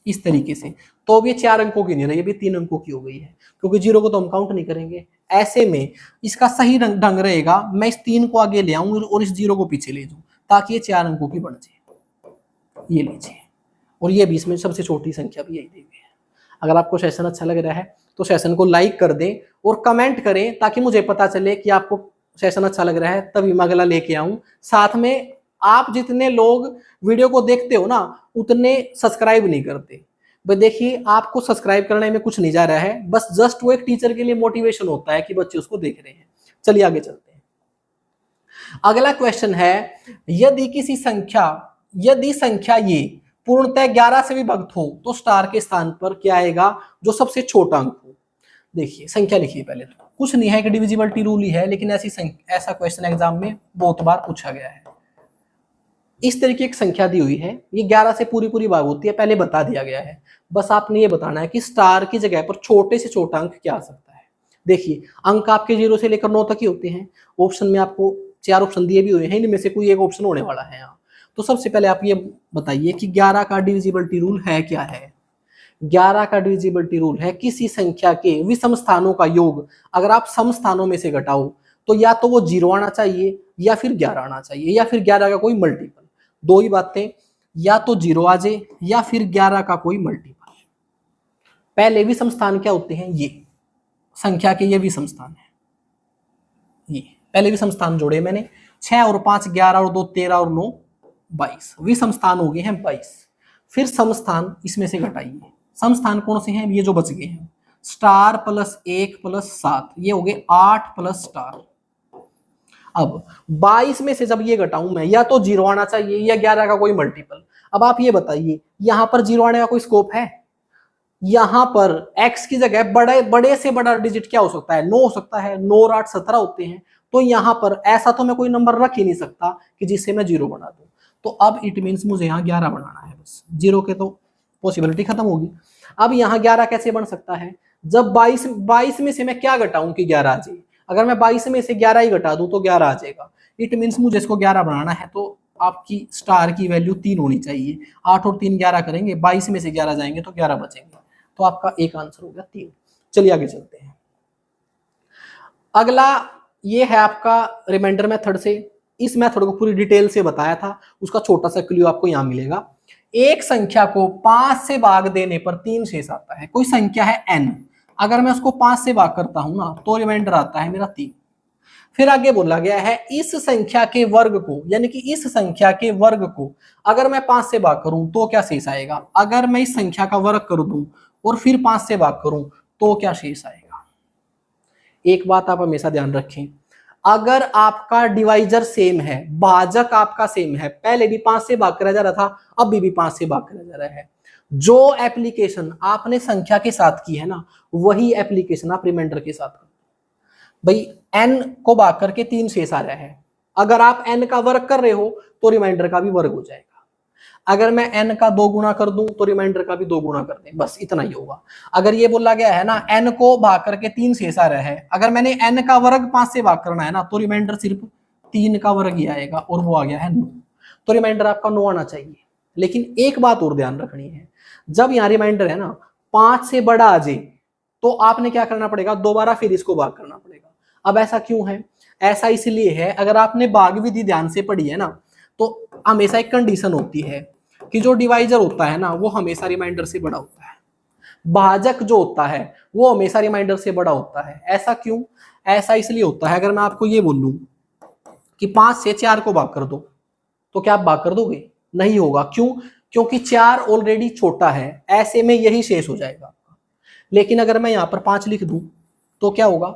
इस तरीके से, तो अब ये 4 अंकों की नहीं रही, अभी 3 अंकों की हो गई है, क्योंकि 0 को तो हम काउंट नहीं करेंगे। ऐसे में इसका सही ढंग रहेगा, मैं इस 3 को आगे ले आऊं और इस 0 को पीछे ले जाऊं ताकि ये 4 अंकों की बन जाए। ये लीजिए, और ये भी इसमें सबसे छोटी संख्या भी यही दी हुई है। अगर आपको सेशन अच्छा लग रहा है तो सेशन को लाइक कर दें और कमेंट करें ताकि मुझे पता चले कि आपको सेशन अच्छा लग रहा है, तभी मैं अगला लेके आऊं। साथ में आप जितने लोग वीडियो को देखते हो ना उतने सब्सक्राइब नहीं करते। भाई देखिए, आपको सब्सक्राइब करने में कुछ नहीं जा रहा है, बस जस्ट वो एक टीचर के लिए मोटिवेशन होता है कि बच्चे उसको देख रहे हैं। चलिए आगे चलते हैं। अगला क्वेश्चन है, यदि संख्या ये पूर्णतः 11 से विभक्त हो तो स्टार के स्थान पर क्या आएगा? जो सबसे छोटा अंक हो। देखिए संख्या लिखिए पहले, तो कुछ नहीं है कि डिविजिबिलिटी रूल ही है, लेकिन ऐसा क्वेश्चन एग्जाम में बहुत बार पूछा गया है। इस तरीके की संख्या दी हुई है, ये 11 से पूरी पूरी भाग होती है, पहले बता दिया गया है। बस आपने ये बताना है कि स्टार की जगह पर छोटे से छोटा अंक क्या आ सकता है। देखिए अंक आपके 0 से लेकर 9 तक ही होते हैं। ऑप्शन में आपको 4 ऑप्शन दिए भी हुए हैं, इनमें से कोई एक ऑप्शन होने वाला है यहाँ। तो सबसे पहले आप ये बताइए कि 11 का डिविजिबिलिटी रूल है क्या है। 11 का डिविजिबिलिटी रूल है किसी संख्या के विषम स्थानों का योग अगर आप सम स्थानों में से घटाओ तो या तो वो 0 आना चाहिए या फिर 11 आना चाहिए या फिर 11 का कोई मल्टीपल। दो ही बातें, या तो 0 आ जाए या फिर 11 का कोई मल्टीपल। पहले विषम स्थान क्या होते हैं, ये संख्या के ये विषम स्थान है, ये पहले विषम स्थान जोड़े मैंने, 6 और 5 11 और 2 13 और 9 22, विषम स्थान हो गए हैं 22। फिर सम स्थान इसमें से घटाइए, सम स्थान कौन से हैं, ये जो बच गए हैं, स्टार प्लस 1 प्लस 7, ये हो गए 8 प्लस स्टार। अब 22 में से जब ये घटाऊं मैं, या तो 0 आना चाहिए या 11 का कोई मल्टीपल। अब आप ये बताइए यहां पर 0 आने का कोई स्कोप है, यहां पर x की जगह बड़े से बड़ा डिजिट क्या हो सकता है, 9 हो सकता है, 9 और 8 17 होते हैं। तो यहां पर ऐसा तो मैं कोई नंबर रख ही नहीं सकता कि जिससे मैं 0 बना दूं। तो अब इट मीन्स मुझे यहाँ 11 बनाना है, बस 0 के तो पॉसिबिलिटी खत्म होगी। अब यहाँ 11 कैसे बन सकता है, जब 22 में से मैं क्या घटाऊं कि 11 आ जाए। अगर मैं 22 में से 11 ही घटा दूं तो 11 आ जाएगा। इट मीन्स मुझे इसको 11 बनाना है तो आपकी स्टार की वैल्यू 3 होनी चाहिए। 8 और 3 11 करेंगे, 22 में से 11 जाएंगे तो 11 बचेंगे। तो आपका एक आंसर हो गया 3। चलिए आगे चलते हैं। अगला ये है आपका रिमाइंडर मेथड से। इस मेथड को पूरी डिटेल से बताया था, उसका छोटा सा क्लू आपको यहां मिलेगा। एक संख्या को 5 से भाग देने पर 3 शेष आता है। कोई संख्या है n, अगर मैं उसको 5 से भाग करता हूं ना तो रिमाइंडर आता है मेरा 3। फिर आगे बोला गया है इस संख्या के वर्ग को, यानी कि इस संख्या के वर्ग को अगर मैं 5 से भाग करूं तो क्या शेष आएगा। अगर मैं इस संख्या का वर्ग कर दूं और फिर 5 से भाग करूं तो क्या शेष आएगा। एक बात आप हमेशा ध्यान रखें, अगर आपका डिवाइजर सेम है, भाजक आपका सेम है, पहले भी 5 से भाग करा जा रहा था, अभी भी 5 से भाग करा जा रहा है, जो एप्लीकेशन आपने संख्या के साथ की है ना वही एप्लीकेशन आप रिमाइंडर के साथ करो। भाई n को भाग करके 3 शेष आ रहा है, अगर आप n का वर्ग कर रहे हो तो रिमाइंडर का भी वर्ग हो जाएगा। अगर मैं n का 2 गुना कर दूं तो रिमाइंडर का भी 2 गुना कर दें, बस इतना ही होगा। अगर ये बोला गया है ना n को भाग करके 3 शेष आ रहा है, अगर मैंने n का वर्ग 5 से भाग करना है ना तो रिमाइंडर सिर्फ 3 का वर्ग ही आएगा और वो आ गया है 9। तो रिमाइंडर आपका 9 आना चाहिए। लेकिन एक बात और ध्यान रखनी है, जब यहाँ रिमाइंडर है ना 5 से बड़ा आ जाए तो आपने क्या करना पड़ेगा, दोबारा फिर इसको भाग करना पड़ेगा। अब ऐसा क्यों है, ऐसा इसलिए है, अगर आपने भाग विधि ध्यान से पढ़ी है ना तो हमेशा एक कंडीशन होती है कि जो डिवाइजर होता है ना वो हमेशा रिमाइंडर से बड़ा होता है, भाजक जो होता है वो हमेशा रिमाइंडर से बड़ा होता है। ऐसा क्यों, ऐसा इसलिए होता है, अगर मैं आपको ये बोलूं कि 5 से 4 को भाग कर दो तो क्या आप भाग कर दोगे, नहीं होगा। क्यों, क्योंकि 4 ऑलरेडी छोटा है, ऐसे में यही शेष हो जाएगा। लेकिन अगर मैं यहां पर 5 लिख दूं तो क्या होगा,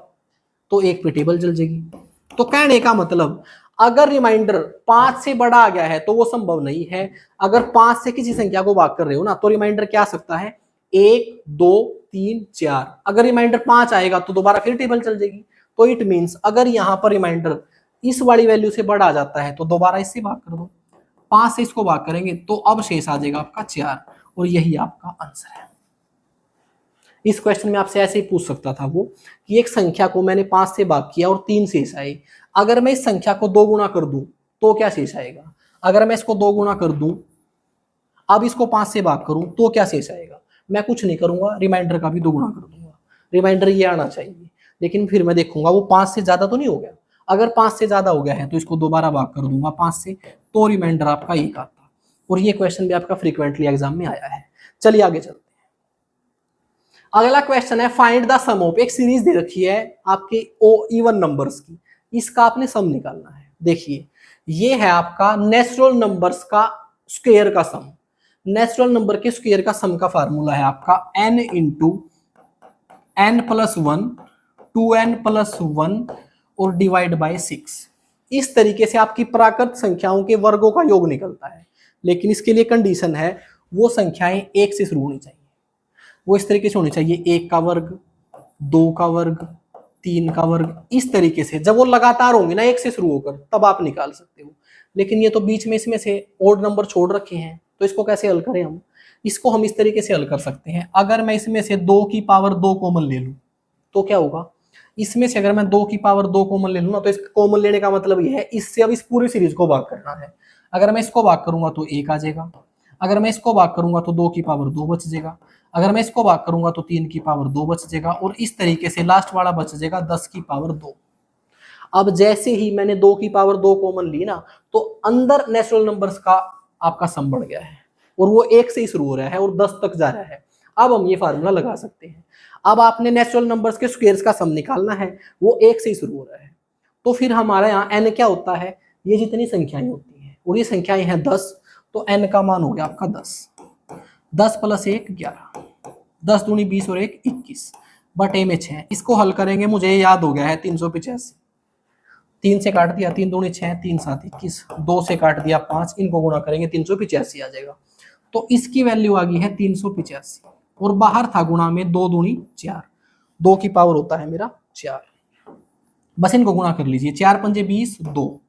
तो एक पे टेबल जल जाएगी। तो कहने का मतलब अगर रिमाइंडर 5 से बड़ा आ गया है तो वो संभव नहीं है। अगर 5 से किसी संख्या को भाग कर रहे हो ना तो रिमाइंडर क्या आ सकता है, 1 2 3 4। अगर रिमाइंडर 5 आएगा तो दोबारा फिर टेबल चल जाएगी। तो इट मींस अगर यहां पर रिमाइंडर इस वाली वैल्यू से बड़ा आ जाता है तो दोबारा इससे भाग कर दो, 5 से इसको भाग करेंगे तो अब शेष आ जाएगा आपका 4 और यही आपका आंसर है। इस क्वेश्चन में आपसे ऐसे ही पूछ सकता था वो कि एक संख्या को मैंने 5 से भाग किया और 3 शेष आए, अगर मैं इस संख्या को 2 गुना कर दूं तो क्या शेष आएगा। अगर मैं इसको 2 गुना कर दूं, अब इसको 5 से भाग करूं तो क्या शेष आएगा। मैं कुछ नहीं करूंगा, रिमाइंडर का भी 2 गुना कर दूंगा, रिमाइंडर ये आना चाहिए। लेकिन फिर मैं देखूंगा वो 5 से ज्यादा तो नहीं हो गया। अगर 5 से ज्यादा हो गया है तो इसको दोबारा भाग कर दूंगा 5 से, तो रिमाइंडर आपका 1 आता। और ये क्वेश्चन भी आपका फ्रीक्वेंटली एग्जाम में आया है। चलिए आगे चलते हैं। अगला क्वेश्चन है फाइंड द सम ऑफ, एक सीरीज दे रखी है आपके इवन नंबर्स की, इसका आपने सम निकालना है। देखिए ये है आपका नेचुरल नंबर्स का स्क्वायर का सम। नेचुरल नंबर के स्क्वायर का सम का फार्मूला है आपका n into n plus 1 2n plus 1 और डिवाइड बाय 6। इस तरीके से आपकी प्राकृत संख्याओं के वर्गों का योग निकलता है। लेकिन इसके लिए कंडीशन है वो संख्याएं 1 से शुरू होनी चाहिए। वो इस तरीके से होनी चाहिए, 1 का वर्ग 2 का वर्ग 3 का वर्ग, इस तरीके से। जब वो लगातार होंगे ना 1 से शुरू होकर तब आप निकाल सकते हो। लेकिन ये तो बीच में इसमें से ओड नंबर छोड़ रखे हैं, तो इसको कैसे हल करें हम। इसको हम इस तरीके से हल कर सकते हैं, अगर मैं इसमें से 2 की पावर 2 कॉमन ले लूं तो क्या होगा, इसमें से अगर मैं 2 की पावर 2 कॉमन ले लूँ ना, तो इस कॉमन लेने का मतलब ये है इससे अब इस पूरी सीरीज को भाग करना है। अगर मैं इसको भाग करूंगा तो 1 आ जाएगा, अगर मैं इसको भाग करूंगा तो 2 की पावर 2 बच जाएगा, अगर मैं इसको भाग करूंगा तो 3 की पावर 2 बच जाएगा, और इस तरीके से लास्ट वाला बच जाएगा 10 की पावर 2। अब जैसे ही मैंने 2 की पावर 2 कॉमन ली ना, तो अंदर नेचुरल नंबर्स का आपका सम बढ़ गया है, और वो 1 से ही शुरू हो रहा है और 10 तक जा रहा है। अब हम ये फार्मूला लगा सकते हैं। अब आपने नेचुरल नंबर्स के स्क्वायर्स का सम निकालना है, वो 1 से ही शुरू हो रहा है। तो फिर हमारे यहाँ n क्या होता है, ये जितनी संख्याएं होती हैं, और ये संख्याएं हैं 10, तो n का मान हो गया आपका 10। 10 + 1 11, 10 दूनी 20 और 1 21 बटे में 6। इसको हल करेंगे, मुझे याद हो गया है 385। 3 से काट दिया, 3 दूनी 6, 3 7 21, 2 से काट दिया 5, इनको गुणा करेंगे 385 आ जाएगा। तो इसकी वैल्यू आ गई है 385, और बाहर था गुणा में 2 दूनी 4, 2 की पावर होता है मेरा 4। बस इनको गुणा कर लीजिए, 4 पंजे 20, 2,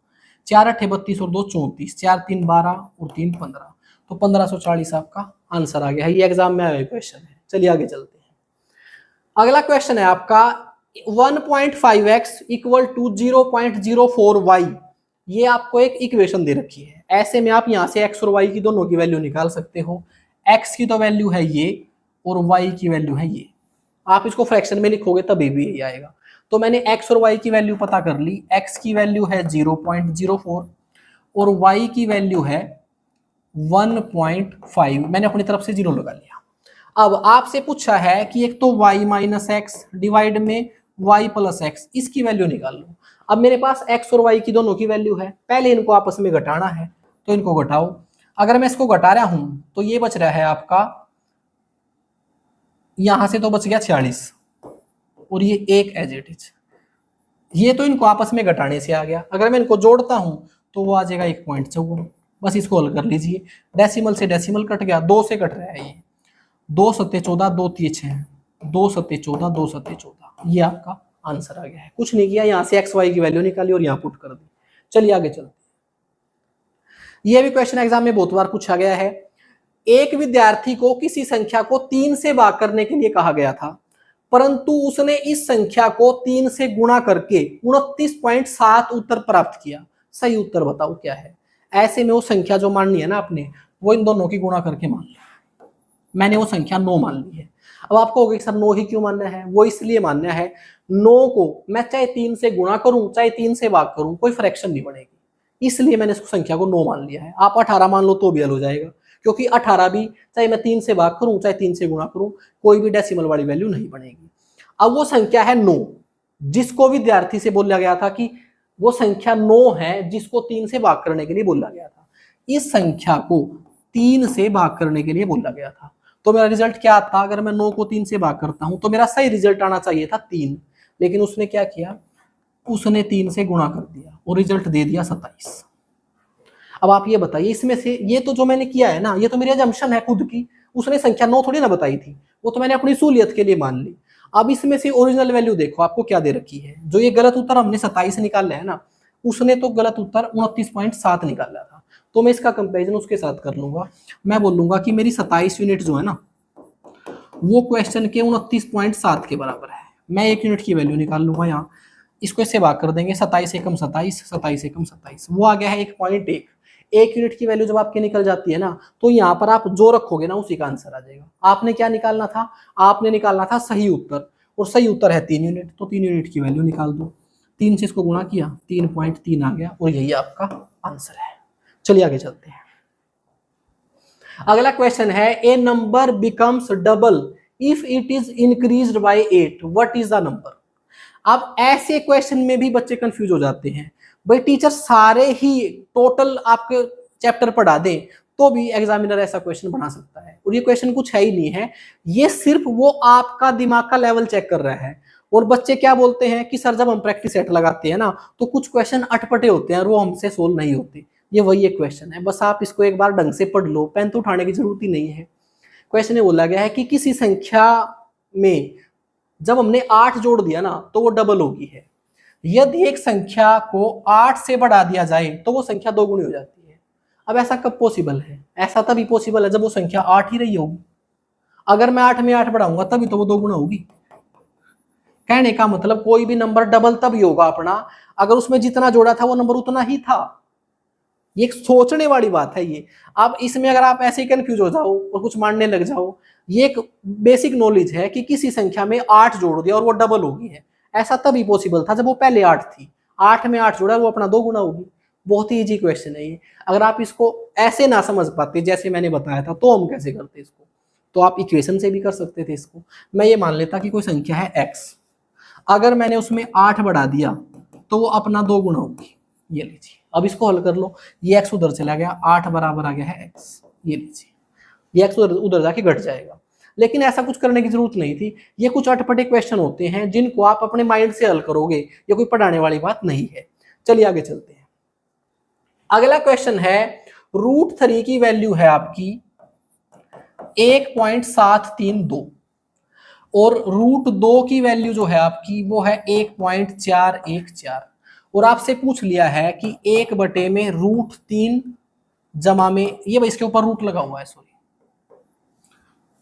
4 अट्ठे 32 और 2 34, 4 3 12 और 3 15, तो 1540 आपका आंसर आ गया है। ये एग्जाम में आया हुआ क्वेश्चन है। चलिए आगे चलते हैं। अगला क्वेश्चन है आपका 1.5x = 0.04y। ये आपको एक इक्वेशन दे रखी है। ऐसे में आप यहां से x और y की दोनों की वैल्यू निकाल सकते हो। x की तो वैल्यू है ये, और y की वैल्यू है ये। आप इसको फ्रैक्शन में लिखोगे तभी भी यही आएगा। तो मैंने x और y की वैल्यू पता कर ली। x की वैल्यू है 0.04 और y की वैल्यू है 1.5। मैंने अपनी तरफ से 0 लगा लिया। अब आपसे पूछा है कि एक तो y - x डिवाइड में y + x, इसकी वैल्यू निकाल लो। अब मेरे पास x और y की दोनों की वैल्यू है, पहले इनको आपस में घटाना है, तो इनको घटाओ। अगर मैं इसको घटा रहा हूं तो ये बच रहा है आपका, यहां से तो बच गया 46, और ये 1 एज इट इज। ये तो इनको आपस में घटाने से आ गया। अगर मैं इनको जोड़ता हूं तो वो आ जाएगा 1.54। बस इसको हल कर लीजिए। डेसिमल से डेसिमल कट गया, 2 से कट रहा है ये, 2 सत्ते 14, 2 तिये 6, 2 सत्ते 14, 2 सत्ते 14। ये आपका आंसर आ गया है। कुछ नहीं किया, यहां से एक्स वाई की वैल्यू निकाली और यहां पुट कर दी। चलिए आगे चलते हैं। ये भी क्वेश्चन एग्जाम में बहुत बार पूछा गया है। एक विद्यार्थी को किसी संख्या को 3 से भाग करने के लिए कहा गया था, परंतु उसने इस संख्या को 3 से गुणा करके 29.7 उत्तर प्राप्त किया। सही उत्तर बताओ क्या है। ऐसे में वो संख्या जो माननी है ना आपने, वो इन दोनों की गुणा करके मान ली। मैंने वो संख्या 9 मान ली है। अब आपको होगा कि सर 9 ही क्यों मानना है? वो इसलिए मानना है, 9 को मैं चाहे 3 से गुणा करूं चाहे 3 से भाग करूं, कोई फ्रैक्शन नहीं बनेगी, इसलिए मैंने इसको संख्या को 9 मान लिया है। आप 18 मान लो तो भी हल हो जाएगा, क्योंकि 18 भी चाहे मैं 3 से भाग करूं चाहे 3 से गुणा करूं, कोई भी डेसिमल वाली वैल्यू नहीं बनेगी। अब वो संख्या है 9, जिसको विद्यार्थी से बोला गया था कि वो संख्या 9 है जिसको 3 से भाग करने के लिए बोला गया था। इस संख्या को 3 से भाग करने के लिए बोला गया था, तो मेरा रिजल्ट क्या आता? अगर मैं 9 को 3 से भाग करता हूं तो मेरा सही रिजल्ट आना चाहिए था 3, लेकिन उसने क्या किया? उसने 3 से गुणा कर दिया और रिजल्ट दे दिया 27। अब आप ये बताइए, इसमें से ये तो जो मैंने किया है ना, ये तो मेरी अजम्पशन है खुद की। उसने संख्या 9 थोड़ी ना बताई थी, वो तो मैंने अपनी सहूलियत के लिए मान ली। अब इसमें से ओरिजिनल वैल्यू देखो आपको क्या दे रखी है। जो ये गलत उत्तर हमने 27 निकाला है ना, उसने तो गलत उत्तर 29.7 निकाला था। तो मैं इसका कंपेरिजन उसके साथ कर लूंगा। मैं बोलूंगा कि मेरी 27 यूनिट जो है ना, वो क्वेश्चन के 29.7 के बराबर है। मैं 1 यूनिट की वैल्यू निकाल लूंगा यहाँ, इसको इससे भाग कर देंगे, 27 एकम 27, 27 एकम 27, वो आ गया है 1.1। 1 यूनिट की वैल्यू जब आपकी निकल जाती है ना, तो यहाँ पर आप जो रखोगे ना उसी का आंसर आ जाएगा। आपने क्या निकालना था? आपने निकालना था सही उत्तर, और सही उत्तर है 3 यूनिट, तो 3 यूनिट की वैल्यू निकाल दो। 3 से इसको गुणा किया, 3.3 आ गया, और यही आपका आंसर है। चलिए आगे चलते हैं। अगला क्वेश्चन है, a number becomes double if it is increased by 8, what is the number? अब ऐसे क्वेश्चन में भी बच्चे कंफ्यूज हो जाते हैं। भाई टीचर सारे ही टोटल आपके चैप्टर पढ़ा दें तो भी एग्जामिनर ऐसा क्वेश्चन बना सकता है, और ये क्वेश्चन कुछ है ही नहीं है। ये सिर्फ वो आपका दिमाग का लेवल चेक कर रहा है। और बच्चे क्या बोलते हैं कि सर जब हम प्रैक्टिस सेट लगाते हैं ना, तो कुछ क्वेश्चन अटपटे होते हैं और वो हमसे सोल्व नहीं होते। ये वही एक क्वेश्चन है, बस आप इसको एक बार ढंग से पढ़ लो, पेन तो उठाने की जरूरत ही नहीं है। क्वेश्चन में बोला गया है कि किसी संख्या में जब हमने 8 जोड़ दिया ना, तो वो डबल होगी है। यदि एक संख्या को 8 से बढ़ा दिया जाए तो वो संख्या 2 गुनी हो जाती है। अब ऐसा कब पॉसिबल है? ऐसा तभी पॉसिबल है जब वो संख्या 8 ही रही होगी। अगर मैं 8 में 8 बढ़ाऊंगा तभी तो वो 2 गुना होगी। कहने का मतलब कोई भी नंबर डबल तभी होगा अपना अगर उसमें जितना जोड़ा था वो नंबर उतना ही था। ये एक सोचने वाली बात है ये। अब इसमें अगर आप ऐसे ही कंफ्यूज हो जाओ और कुछ मानने लग जाओ, ये एक बेसिक नॉलेज है कि किसी संख्या में 8 जोड़ दिया और वो डबल होगी है, ऐसा तभी पॉसिबल था जब वो पहले 8 थी। 8 में 8 जोड़ा वो अपना 2 गुना होगी। बहुत ही इजी क्वेश्चन है ये। अगर आप इसको ऐसे ना समझ पाते जैसे मैंने बताया था तो हम कैसे करते इसको, तो आप इक्वेशन से भी कर सकते थे इसको। मैं ये मान लेता कि कोई संख्या है x, अगर मैंने उसमें 8 बढ़ा दिया तो वो अपना 2 गुना होगी। ये लीजिए, अब इसको हल कर लो। ये x उधर चला गया, 8 बराबर आ गया है x। ये लीजिए, ये x उधर उधर जाके घट जाएगा। लेकिन ऐसा कुछ करने की जरूरत नहीं थी। ये कुछ अटपटे क्वेश्चन होते हैं जिनको आप अपने माइंड से हल करोगे, ये कोई पढ़ाने वाली बात नहीं है। चलिए आगे चलते हैं। अगला क्वेश्चन है, √3 की वैल्यू है आपकी 1.732 और √2 की वैल्यू जो है आपकी वो है 1.414 और आपसे पूछ लिया है कि 1 में √3 जमा में ये भाई इसके ऊपर रूट लगा हुआ है सॉरी,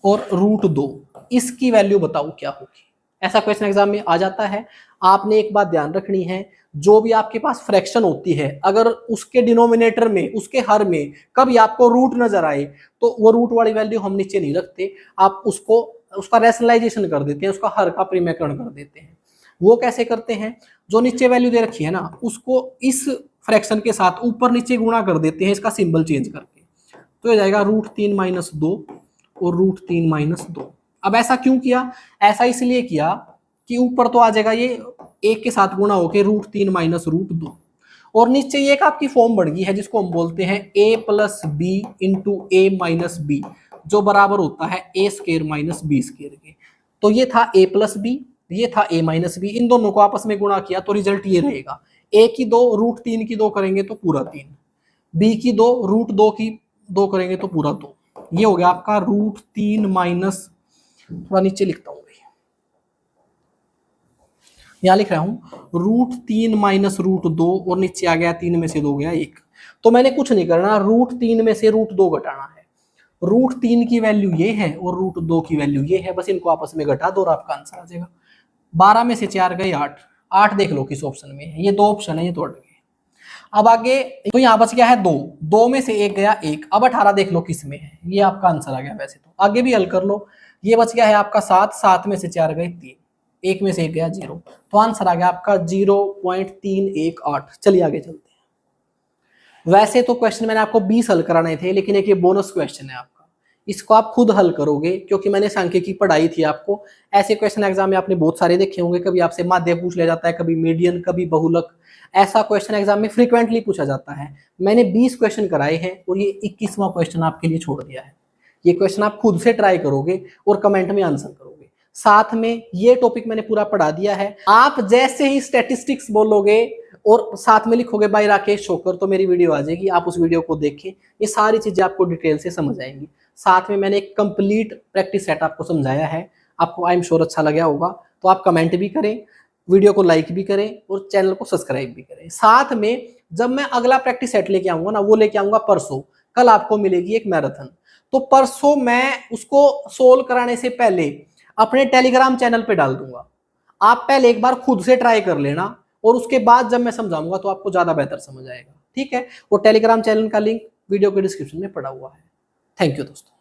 और √2 इसकी वैल्यू बताओ क्या होगी। ऐसा क्वेश्चन एग्जाम में आ जाता है। आपने एक बात ध्यान रखनी है, जो भी आपके पास फ्रैक्शन होती है अगर उसके डिनोमिनेटर में उसके हर में कभी आपको रूट नजर आए तो वो रूट वाली वैल्यू हम नीचे नहीं रखते, आप उसको उसका रैशनलाइजेशन कर देते हैं, उसका हर का परिमेयकरण कर देते हैं। वो कैसे करते हैं, जो नीचे वैल्यू दे रखी है ना उसको इस फ्रैक्शन के साथ ऊपर नीचे गुणा कर देते हैं इसका सिंबल चेंज करके, तो हो जाएगा √3 - 2 और √3 - 2। अब ऐसा क्यों किया, ऐसा इसलिए किया कि ऊपर तो आ जाएगा ये एक के साथ गुणा होके √3 - √2 और नीचे ये एक आपकी फॉर्म बन गई है जिसको हम बोलते हैं a + b × a - b, जो बराबर होता है a² - b² के। तो ये था a + b, ये था a - b, इन दोनों को आपस में गुणा किया तो रिजल्ट ये रहेगा। a की 2 √3 की 2 करेंगे तो पूरा 3, b की 2 √2 की 2 करेंगे तो पूरा 2। ये हो गया आपका √3 - थोड़ा नीचे लिखता हूँ, यहाँ लिख रहा हूं √3 - √2 और नीचे आ गया 3 में से 2 गया 1। तो मैंने कुछ नहीं करना, √3 में से √2 घटाना है। √3 की वैल्यू ये है और √2 की वैल्यू ये है, बस इनको आपस में घटा दो और आपका आंसर आ जाएगा। 12 में से 4 गए 8, 8 देख लो किस ऑप्शन में है, ये 2 ऑप्शन है, ये तो अट गए। अब आगे तो यहाँ बच गया है 2, 2 में से 1 गया 1, अब 18 देख लो किस में है, ये आपका आंसर आ गया। वैसे तो आगे भी हल कर लो। ये बच गया है आपका 7, 7 में से 4 गए 3, 1 में से 1 गया 0, तो आंसर आ गया आपका 0.318। चलिए आगे चलते हैं। वैसे तो क्वेश्चन मैंने आपको 20 हल कराने थे, लेकिन एक ये बोनस क्वेश्चन है आपका, इसको आप खुद हल करोगे क्योंकि मैंने सांख्यिकी पढ़ाई थी आपको। ऐसे क्वेश्चन एग्जाम में आपने बहुत सारे देखे होंगे, कभी आपसे माध्य पूछ लिया जाता है, कभी मीडियन, कभी बहुलक, ऐसा क्वेश्चन एग्जाम में फ्रीक्वेंटली पूछा जाता है। मैंने 20 क्वेश्चन कराए हैं और ये 21वां क्वेश्चन आपके लिए छोड़ दिया है। ये क्वेश्चन आप खुद से ट्राई करोगे और कमेंट में आंसर करोगे। साथ में ये टॉपिक मैंने पूरा पढ़ा दिया है। आप जैसे ही स्टैटिस्टिक्स बोलोगे और साथ में लिखोगे बाय राकेश छोकर, तो मेरी वीडियो आ जाएगी, आप उस वीडियो को देखें, ये सारी चीजें आपको डिटेल से समझ आएंगी। साथ में मैंने एक कंप्लीट प्रैक्टिस सेट आपको समझाया है, आपको आई एम श्योर अच्छा लगा होगा। तो आप कमेंट भी करें, वीडियो को लाइक भी करें और चैनल को सब्सक्राइब भी करें। साथ में जब मैं अगला प्रैक्टिस सेट लेके आऊंगा ना, वो लेके आऊंगा परसों। कल आपको मिलेगी एक मैराथन, तो परसों मैं उसको सोल्व कराने से पहले अपने टेलीग्राम चैनल पे डाल दूंगा। आप पहले एक बार खुद से ट्राई कर लेना और उसके बाद जब मैं समझाऊंगा तो आपको ज्यादा बेहतर समझ आएगा, ठीक है। वो टेलीग्राम चैनल का लिंक वीडियो के डिस्क्रिप्शन में पड़ा हुआ है। थैंक यू दोस्तों।